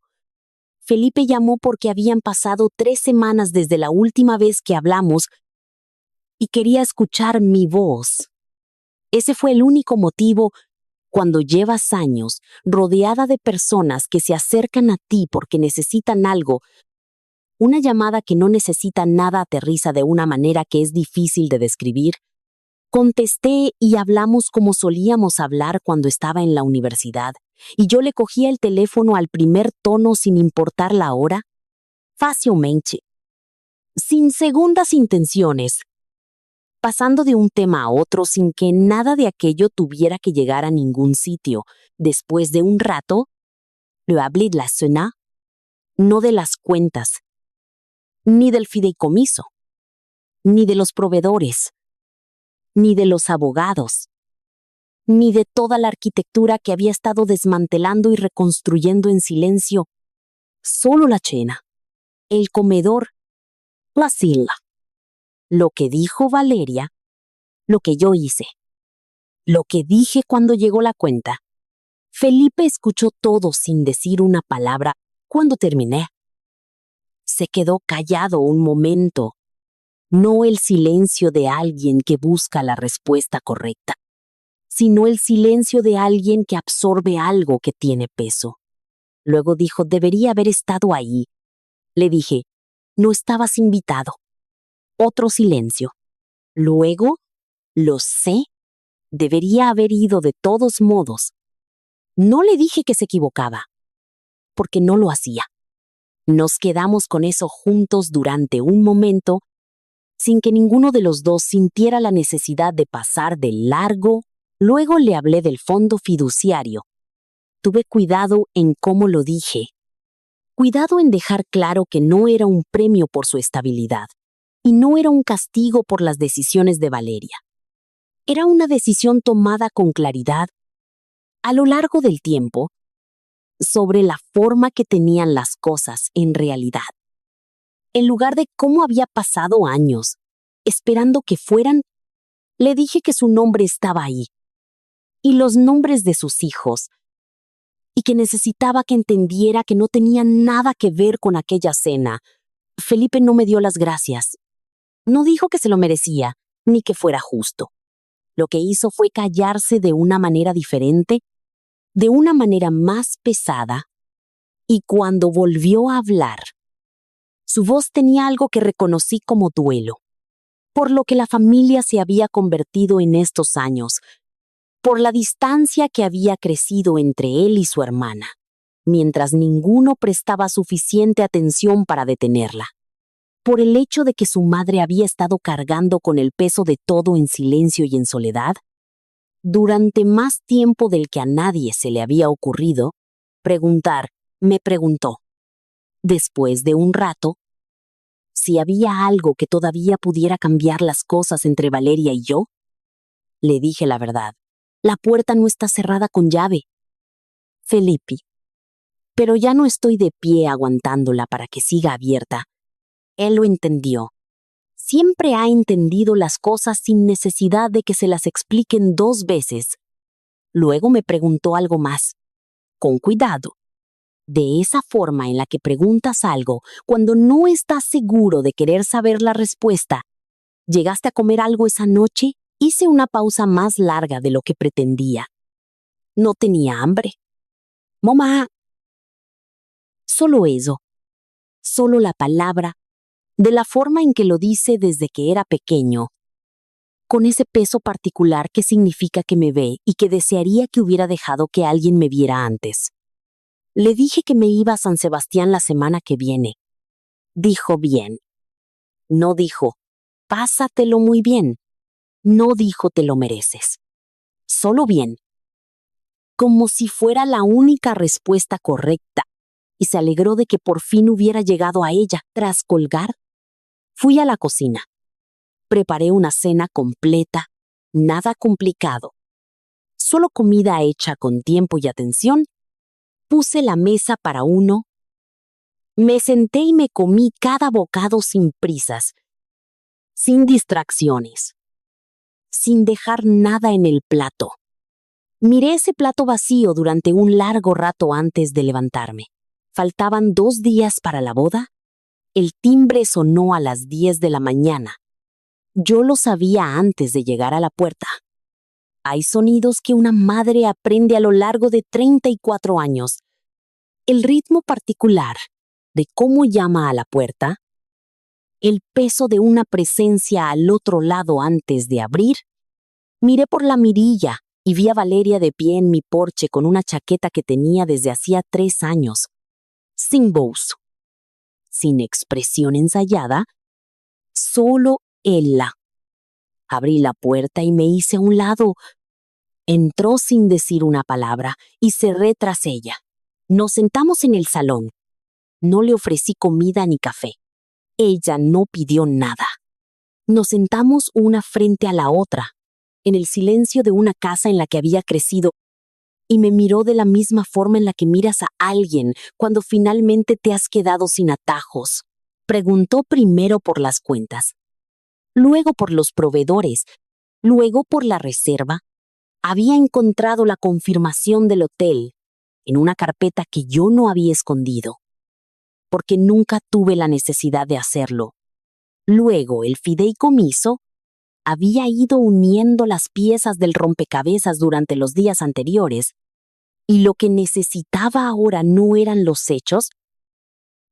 Felipe llamó porque habían pasado 3 semanas desde la última vez que hablamos y quería escuchar mi voz. Ese fue el único motivo. Cuando llevas años rodeada de personas que se acercan a ti porque necesitan algo, una llamada que no necesita nada aterriza de una manera que es difícil de describir. Contesté y hablamos como solíamos hablar cuando estaba en la universidad, y yo le cogía el teléfono al primer tono sin importar la hora, fácilmente, sin segundas intenciones, pasando de un tema a otro sin que nada de aquello tuviera que llegar a ningún sitio. Después de un rato, le hablé de la cena, no de las cuentas, ni del fideicomiso, ni de los proveedores, ni de los abogados, ni de toda la arquitectura que había estado desmantelando y reconstruyendo en silencio. Solo la cena, el comedor, la silla. Lo que dijo Valeria, lo que yo hice, lo que dije cuando llegó la cuenta. Felipe escuchó todo sin decir una palabra. Cuando terminé, se quedó callado un momento. No el silencio de alguien que busca la respuesta correcta, sino el silencio de alguien que absorbe algo que tiene peso. Luego dijo, debería haber estado ahí. Le dije, no estabas invitado. Otro silencio. Luego, lo sé, debería haber ido de todos modos. No le dije que se equivocaba, porque no lo hacía. Nos quedamos con eso juntos durante un momento, sin que ninguno de los dos sintiera la necesidad de pasar de largo. Luego le hablé del fondo fiduciario. Tuve cuidado en cómo lo dije. Cuidado en dejar claro que no era un premio por su estabilidad y no era un castigo por las decisiones de Valeria. Era una decisión tomada con claridad a lo largo del tiempo sobre la forma que tenían las cosas en realidad. En lugar de cómo había pasado años, esperando que fueran, le dije que su nombre estaba ahí, y los nombres de sus hijos, y que necesitaba que entendiera que no tenía nada que ver con aquella cena. Felipe no me dio las gracias. No dijo que se lo merecía, ni que fuera justo. Lo que hizo fue callarse de una manera diferente, de una manera más pesada, y cuando volvió a hablar, su voz tenía algo que reconocí como duelo, por lo que la familia se había convertido en estos años, por la distancia que había crecido entre él y su hermana, mientras ninguno prestaba suficiente atención para detenerla, por el hecho de que su madre había estado cargando con el peso de todo en silencio y en soledad. Durante más tiempo del que a nadie se le había ocurrido preguntar, me preguntó, después de un rato, si había algo que todavía pudiera cambiar las cosas entre Valeria y yo. Le dije la verdad. La puerta no está cerrada con llave. Felipe. Pero ya no estoy de pie aguantándola para que siga abierta. Él lo entendió. Siempre ha entendido las cosas sin necesidad de que se las expliquen 2 veces. Luego me preguntó algo más. Con cuidado. De esa forma en la que preguntas algo cuando no estás seguro de querer saber la respuesta. ¿Llegaste a comer algo esa noche? Hice una pausa más larga de lo que pretendía. No tenía hambre. Mamá. Solo eso. Solo la palabra, de la forma en que lo dice desde que era pequeño, con ese peso particular que significa que me ve y que desearía que hubiera dejado que alguien me viera antes. Le dije que me iba a San Sebastián la semana que viene. Dijo bien. No dijo, pásatelo muy bien. No dijo te lo mereces. Solo bien. Como si fuera la única respuesta correcta, y se alegró de que por fin hubiera llegado a ella. Tras colgar, fui a la cocina. Preparé una cena completa, nada complicado. Solo comida hecha con tiempo y atención. Puse la mesa para uno. Me senté y me comí cada bocado sin prisas, sin distracciones, sin dejar nada en el plato. Miré ese plato vacío durante un largo rato antes de levantarme. Faltaban 2 días para la boda. El timbre sonó a las 10 de la mañana. Yo lo sabía antes de llegar a la puerta. Hay sonidos que una madre aprende a lo largo de 34 años. El ritmo particular de cómo llama a la puerta, el peso de una presencia al otro lado antes de abrir. Miré por la mirilla y vi a Valeria de pie en mi porche con una chaqueta que tenía desde hacía 3 años. Sin voz, sin expresión ensayada, solo ella. Abrí la puerta y me hice a un lado. Entró sin decir una palabra y cerré tras ella. Nos sentamos en el salón. No le ofrecí comida ni café. Ella no pidió nada. Nos sentamos una frente a la otra, en el silencio de una casa en la que había crecido, y me miró de la misma forma en la que miras a alguien cuando finalmente te has quedado sin atajos. Preguntó primero por las cuentas, luego por los proveedores, luego por la reserva. Había encontrado la confirmación del hotel en una carpeta que yo no había escondido, porque nunca tuve la necesidad de hacerlo. Luego el fideicomiso había ido uniendo las piezas del rompecabezas durante los días anteriores, y lo que necesitaba ahora no eran los hechos,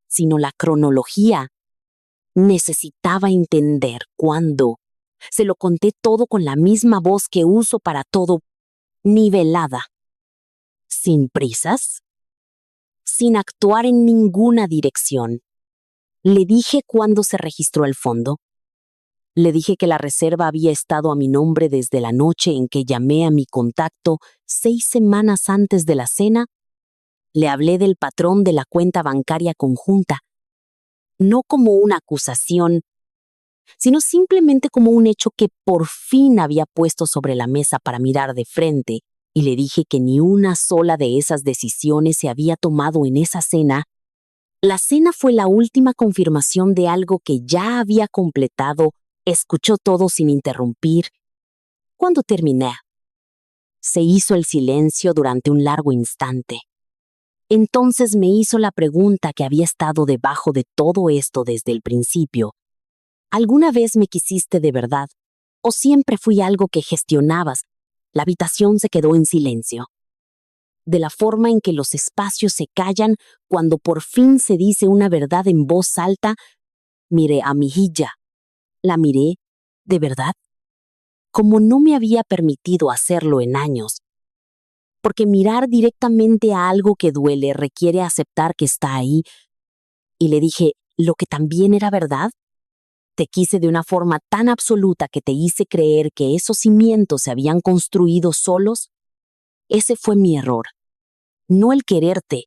sino la cronología. Necesitaba entender cuándo. Se lo conté todo con la misma voz que uso para todo, nivelada. Sin prisas, sin actuar en ninguna dirección. Le dije cuándo se registró el fondo. Le dije que la reserva había estado a mi nombre desde la noche en que llamé a mi contacto 6 semanas antes de la cena. Le hablé del patrón de la cuenta bancaria conjunta, no como una acusación, sino simplemente como un hecho que por fin había puesto sobre la mesa para mirar de frente, y le dije que ni una sola de esas decisiones se había tomado en esa cena. La cena fue la última confirmación de algo que ya había completado. Escuchó todo sin interrumpir. Cuando terminé, se hizo el silencio durante un largo instante. Entonces me hizo la pregunta que había estado debajo de todo esto desde el principio. ¿Alguna vez me quisiste de verdad? ¿O siempre fui algo que gestionabas? La habitación se quedó en silencio. De la forma en que los espacios se callan cuando por fin se dice una verdad en voz alta, miré a mi hija. La miré, de verdad, como no me había permitido hacerlo en años. Porque mirar directamente a algo que duele requiere aceptar que está ahí. Y le dije, ¿lo que también era verdad? Te quise de una forma tan absoluta que te hice creer que esos cimientos se habían construido solos. Ese fue mi error. No el quererte,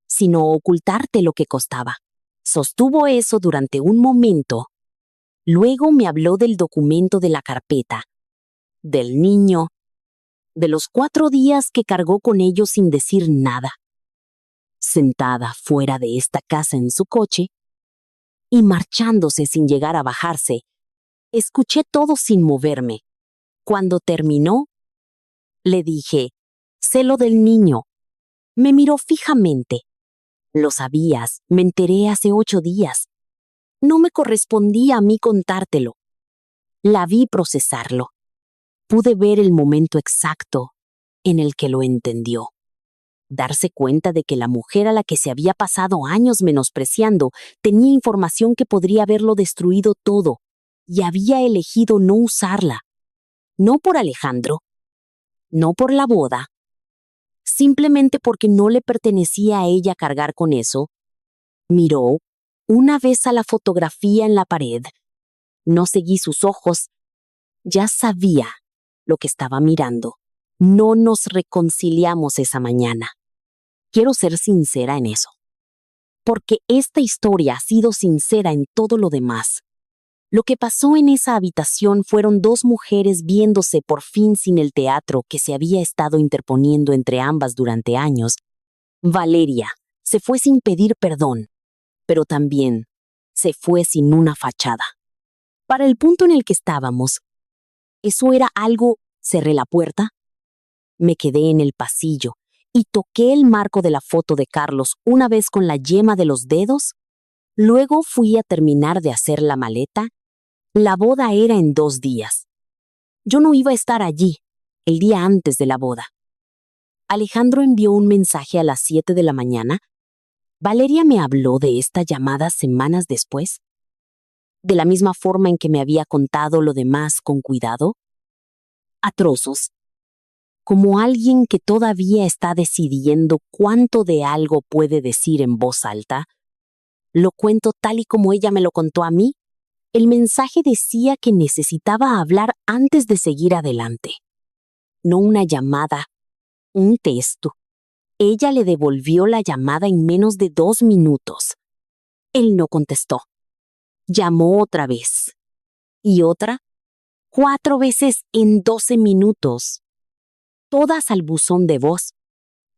sino ocultarte lo que costaba. Sostuvo eso durante un momento. Luego me habló del documento de la carpeta, del niño, de los 4 días que cargó con ellos sin decir nada. Sentada fuera de esta casa en su coche y marchándose sin llegar a bajarse, escuché todo sin moverme. Cuando terminó, le dije, sé lo del niño. Me miró fijamente. Lo sabías, me enteré hace 8 días. No me correspondía a mí contártelo. La vi procesarlo. Pude ver el momento exacto en el que lo entendió. Darse cuenta de que la mujer a la que se había pasado años menospreciando tenía información que podría haberlo destruido todo, y había elegido no usarla. No por Alejandro, no por la boda, simplemente porque no le pertenecía a ella cargar con eso. Miró una vez a la fotografía en la pared. No seguí sus ojos. Ya sabía lo que estaba mirando. No nos reconciliamos esa mañana. Quiero ser sincera en eso. Porque esta historia ha sido sincera en todo lo demás. Lo que pasó en esa habitación fueron 2 mujeres viéndose por fin sin el teatro que se había estado interponiendo entre ambas durante años. Valeria se fue sin pedir perdón, pero también se fue sin una fachada. Para el punto en el que estábamos, ¿eso era algo? Cerré la puerta, me quedé en el pasillo y toqué el marco de la foto de Carlos una vez con la yema de los dedos. Luego fui a terminar de hacer la maleta. La boda era en 2 días. Yo no iba a estar allí, el día antes de la boda. Alejandro envió un mensaje a las 7 de la mañana. Valeria me habló de esta llamada semanas después. De la misma forma en que me había contado lo demás con cuidado. A trozos. Como alguien que todavía está decidiendo cuánto de algo puede decir en voz alta. Lo cuento tal y como ella me lo contó a mí. El mensaje decía que necesitaba hablar antes de seguir adelante. No una llamada, un texto. Ella le devolvió la llamada en menos de 2 minutos. Él no contestó. Llamó otra vez. Y otra. 4 veces en 12 minutos. Todas al buzón de voz.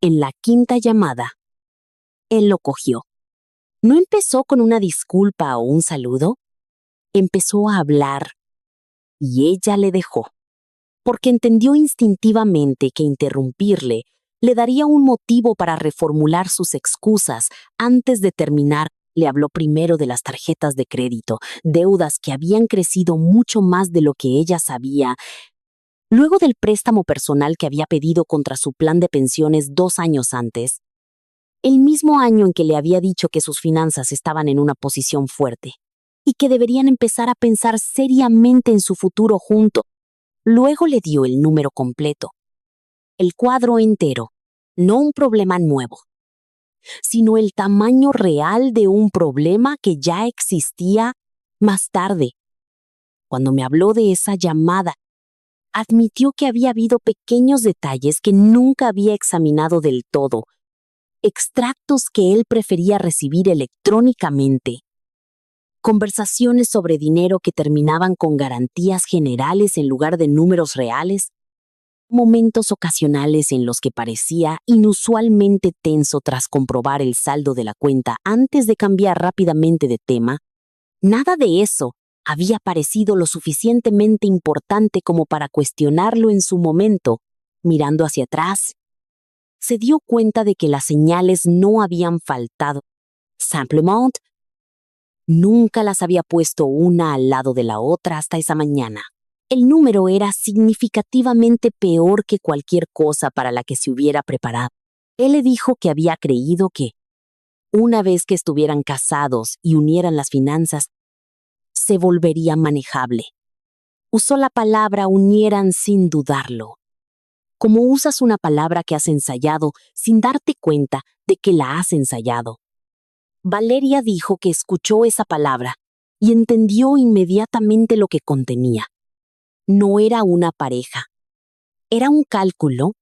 En la 5ª llamada, él lo cogió. No empezó con una disculpa o un saludo. Empezó a hablar. Y ella le dejó. Porque entendió instintivamente que interrumpirle le daría un motivo para reformular sus excusas. Antes de terminar, le habló primero de las tarjetas de crédito, deudas que habían crecido mucho más de lo que ella sabía. Luego del préstamo personal que había pedido contra su plan de pensiones 2 años antes, el mismo año en que le había dicho que sus finanzas estaban en una posición fuerte y que deberían empezar a pensar seriamente en su futuro juntos. Luego le dio el número completo, el cuadro entero, no un problema nuevo, sino el tamaño real de un problema que ya existía más tarde. Cuando me habló de esa llamada, admitió que había habido pequeños detalles que nunca había examinado del todo, extractos que él prefería recibir electrónicamente, conversaciones sobre dinero que terminaban con garantías generales en lugar de números reales, momentos ocasionales en los que parecía inusualmente tenso tras comprobar el saldo de la cuenta antes de cambiar rápidamente de tema. Nada de eso había parecido lo suficientemente importante como para cuestionarlo en su momento. Mirando hacia atrás, se dio cuenta de que las señales no habían faltado. Simplement, nunca las había puesto una al lado de la otra hasta esa mañana. El número era significativamente peor que cualquier cosa para la que se hubiera preparado. Él le dijo que había creído que, una vez que estuvieran casados y unieran las finanzas, se volvería manejable. Usó la palabra unieran sin dudarlo. Como usas una palabra que has ensayado sin darte cuenta de que la has ensayado. Valeria dijo que escuchó esa palabra y entendió inmediatamente lo que contenía. No era una pareja. Era un cálculo.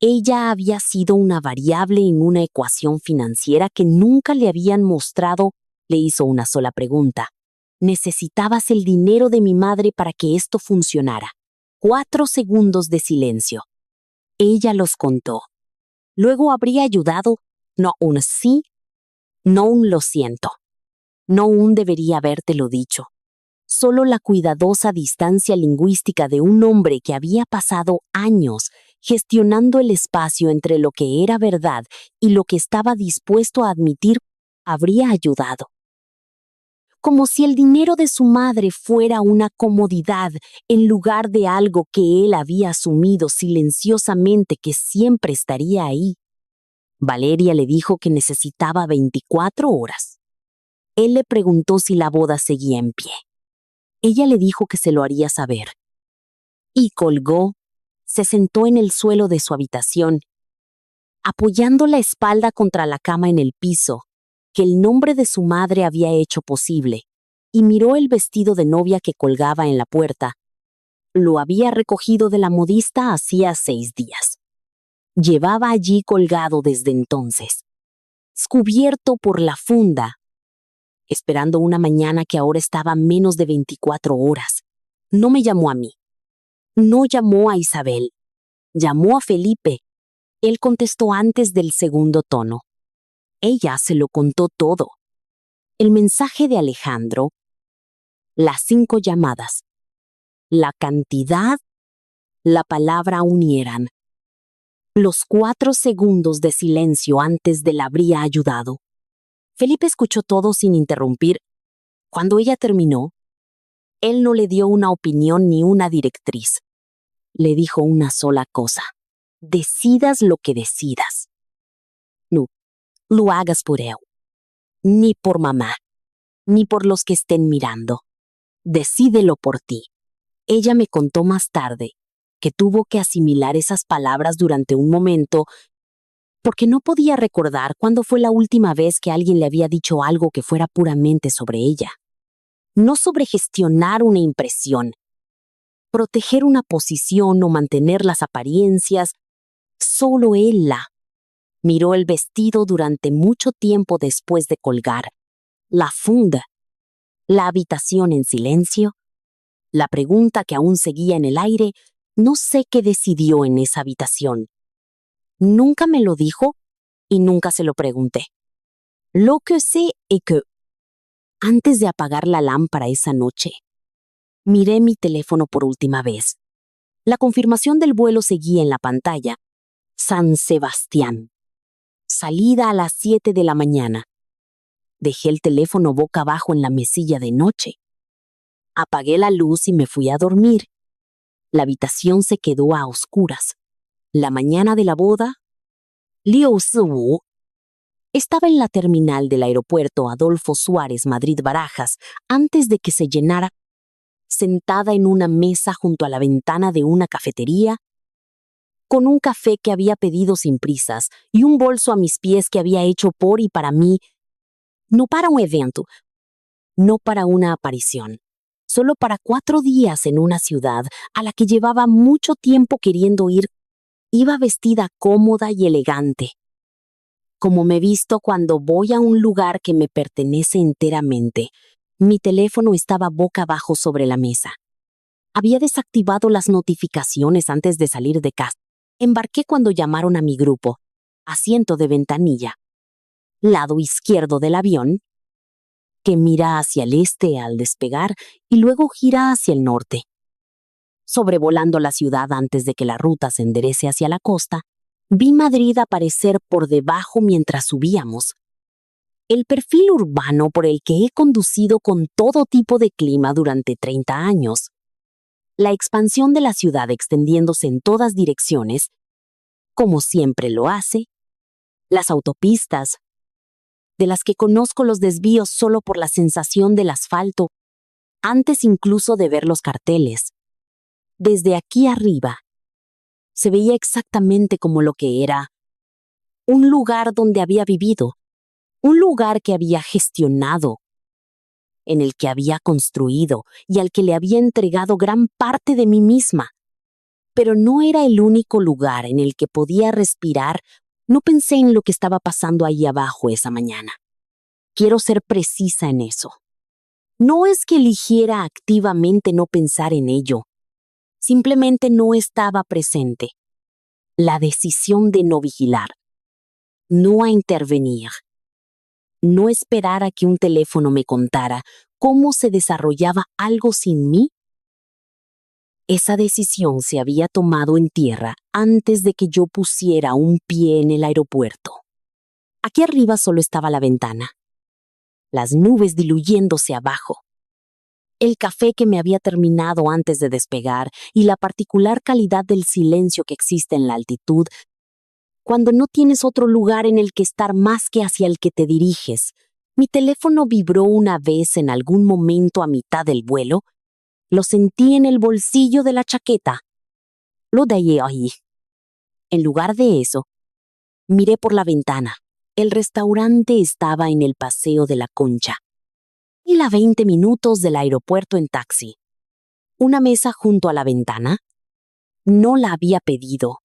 Ella había sido una variable en una ecuación financiera que nunca le habían mostrado. Le hizo una sola pregunta. Necesitabas el dinero de mi madre para que esto funcionara. 4 segundos de silencio. Ella los contó. Luego habría ayudado. No un sí, no un lo siento. No un debería habértelo dicho. Solo la cuidadosa distancia lingüística de un hombre que había pasado años gestionando el espacio entre lo que era verdad y lo que estaba dispuesto a admitir habría ayudado. Como si el dinero de su madre fuera una comodidad en lugar de algo que él había asumido silenciosamente que siempre estaría ahí. Valeria le dijo que necesitaba 24 horas. Él le preguntó si la boda seguía en pie. Ella le dijo que se lo haría saber. Y colgó, se sentó en el suelo de su habitación, apoyando la espalda contra la cama en el piso, que el nombre de su madre había hecho posible, y miró el vestido de novia que colgaba en la puerta. Lo había recogido de la modista hacía 6 días. Llevaba allí colgado desde entonces, cubierto por la funda, esperando una mañana que ahora estaba a menos de 24 horas. No me llamó a mí. No llamó a Isabel. Llamó a Felipe. Él contestó antes del segundo tono. Ella se lo contó todo. El mensaje de Alejandro, las 5 llamadas, la cantidad, la palabra unieran. Los 4 segundos de silencio antes de la habría ayudado. Felipe escuchó todo sin interrumpir. Cuando ella terminó, él no le dio una opinión ni una directriz. Le dijo una sola cosa. Decidas lo que decidas. No lo hagas por él, ni por mamá, ni por los que estén mirando. Decídelo por ti. Ella me contó más tarde que tuvo que asimilar esas palabras durante un momento porque no podía recordar cuándo fue la última vez que alguien le había dicho algo que fuera puramente sobre ella. No sobre gestionar una impresión, proteger una posición o mantener las apariencias. Solo él la miró el vestido durante mucho tiempo después de colgar, la funda, la habitación en silencio, la pregunta que aún seguía en el aire. No sé qué decidió en esa habitación. Nunca me lo dijo y nunca se lo pregunté. Lo que sé es que, antes de apagar la lámpara esa noche, miré mi teléfono por última vez. La confirmación del vuelo seguía en la pantalla. San Sebastián. Salida a las 7 de la mañana. Dejé el teléfono boca abajo en la mesilla de noche. Apagué la luz y me fui a dormir. La habitación se quedó a oscuras. La mañana de la boda, Liu Siwu estaba en la terminal del aeropuerto Adolfo Suárez Madrid-Barajas antes de que se llenara, sentada en una mesa junto a la ventana de una cafetería, con un café que había pedido sin prisas y un bolso a mis pies que había hecho por y para mí, no para un evento, no para una aparición, solo para 4 días en una ciudad a la que llevaba mucho tiempo queriendo ir. Iba vestida cómoda y elegante, como me visto cuando voy a un lugar que me pertenece enteramente. Mi teléfono estaba boca abajo sobre la mesa. Había desactivado las notificaciones antes de salir de casa. Embarqué cuando llamaron a mi grupo. Asiento de ventanilla. Lado izquierdo del avión, que mira hacia el este al despegar y luego gira hacia el norte. Sobrevolando la ciudad antes de que la ruta se enderece hacia la costa, vi Madrid aparecer por debajo mientras subíamos. El perfil urbano por el que he conducido con todo tipo de clima durante 30 años. La expansión de la ciudad extendiéndose en todas direcciones, como siempre lo hace. Las autopistas, de las que conozco los desvíos solo por la sensación del asfalto, antes incluso de ver los carteles. Desde aquí arriba, se veía exactamente como lo que era. Un lugar donde había vivido, un lugar que había gestionado, en el que había construido y al que le había entregado gran parte de mí misma. Pero no era el único lugar en el que podía respirar. No pensé en lo que estaba pasando ahí abajo esa mañana. Quiero ser precisa en eso. No es que eligiera activamente no pensar en ello. Simplemente no estaba presente. La decisión de no vigilar, no intervenir, no esperar a que un teléfono me contara cómo se desarrollaba algo sin mí. Esa decisión se había tomado en tierra antes de que yo pusiera un pie en el aeropuerto. Aquí arriba solo estaba la ventana, las nubes diluyéndose abajo, el café que me había terminado antes de despegar y la particular calidad del silencio que existe en la altitud cuando no tienes otro lugar en el que estar más que hacia el que te diriges. Mi teléfono vibró una vez en algún momento a mitad del vuelo. Lo sentí en el bolsillo de la chaqueta. Lo dejé ahí. En lugar de eso, miré por la ventana. El restaurante estaba en el Paseo de la Concha. Y a 20 minutos del aeropuerto en taxi. Una mesa junto a la ventana. No la había pedido.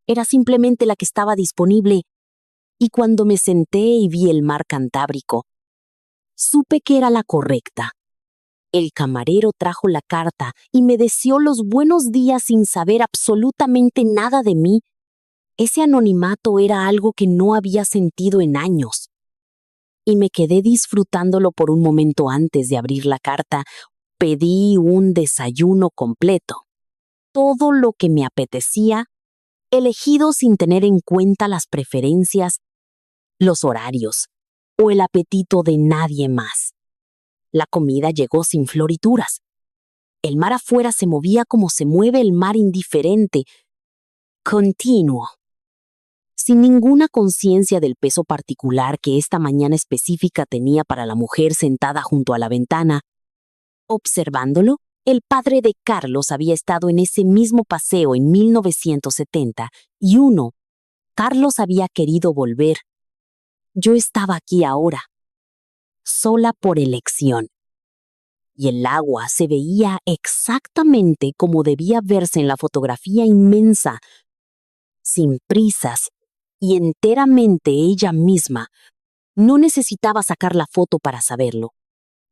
Era simplemente la que estaba disponible. Y cuando me senté y vi el mar Cantábrico, supe que era la correcta. El camarero trajo la carta y me deseó los buenos días sin saber absolutamente nada de mí. Ese anonimato era algo que no había sentido en años. Y me quedé disfrutándolo por un momento antes de abrir la carta. Pedí un desayuno completo. Todo lo que me apetecía, elegido sin tener en cuenta las preferencias, los horarios o el apetito de nadie más. La comida llegó sin florituras. El mar afuera se movía como se mueve el mar indiferente, continuo, sin ninguna conciencia del peso particular que esta mañana específica tenía para la mujer sentada junto a la ventana. Observándolo, el padre de Carlos había estado en ese mismo paseo en 1970 y Carlos había querido volver. Yo estaba aquí ahora, sola por elección. Y el agua se veía exactamente como debía verse en la fotografía inmensa, sin prisas y enteramente ella misma. No necesitaba sacar la foto para saberlo.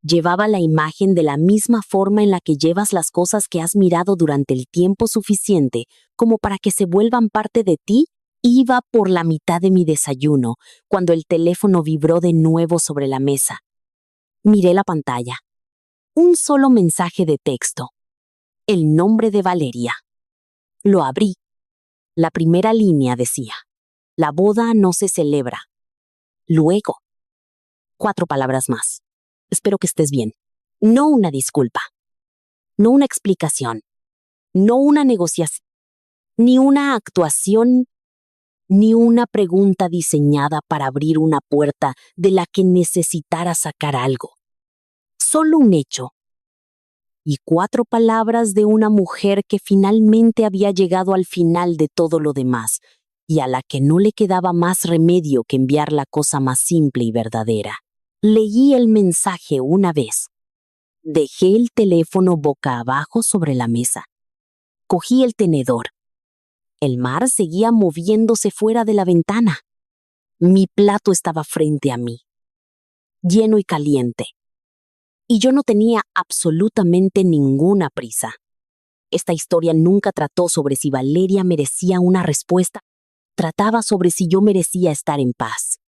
Llevaba la imagen de la misma forma en la que llevas las cosas que has mirado durante el tiempo suficiente como para que se vuelvan parte de ti. Iba por la mitad de mi desayuno cuando el teléfono vibró de nuevo sobre la mesa. Miré la pantalla. Un solo mensaje de texto. El nombre de Valeria. Lo abrí. La primera línea decía: la boda no se celebra. Luego, 4 palabras más. Espero que estés bien. No una disculpa. No una explicación. No una negociación. Ni una actuación. Ni una pregunta diseñada para abrir una puerta de la que necesitara sacar algo. Solo un hecho. Y 4 palabras de una mujer que finalmente había llegado al final de todo lo demás y a la que no le quedaba más remedio que enviar la cosa más simple y verdadera. Leí el mensaje una vez. Dejé el teléfono boca abajo sobre la mesa. Cogí el tenedor. El mar seguía moviéndose fuera de la ventana. Mi plato estaba frente a mí, lleno y caliente. Y yo no tenía absolutamente ninguna prisa. Esta historia nunca trató sobre si Valeria merecía una respuesta. Trataba sobre si yo merecía estar en paz.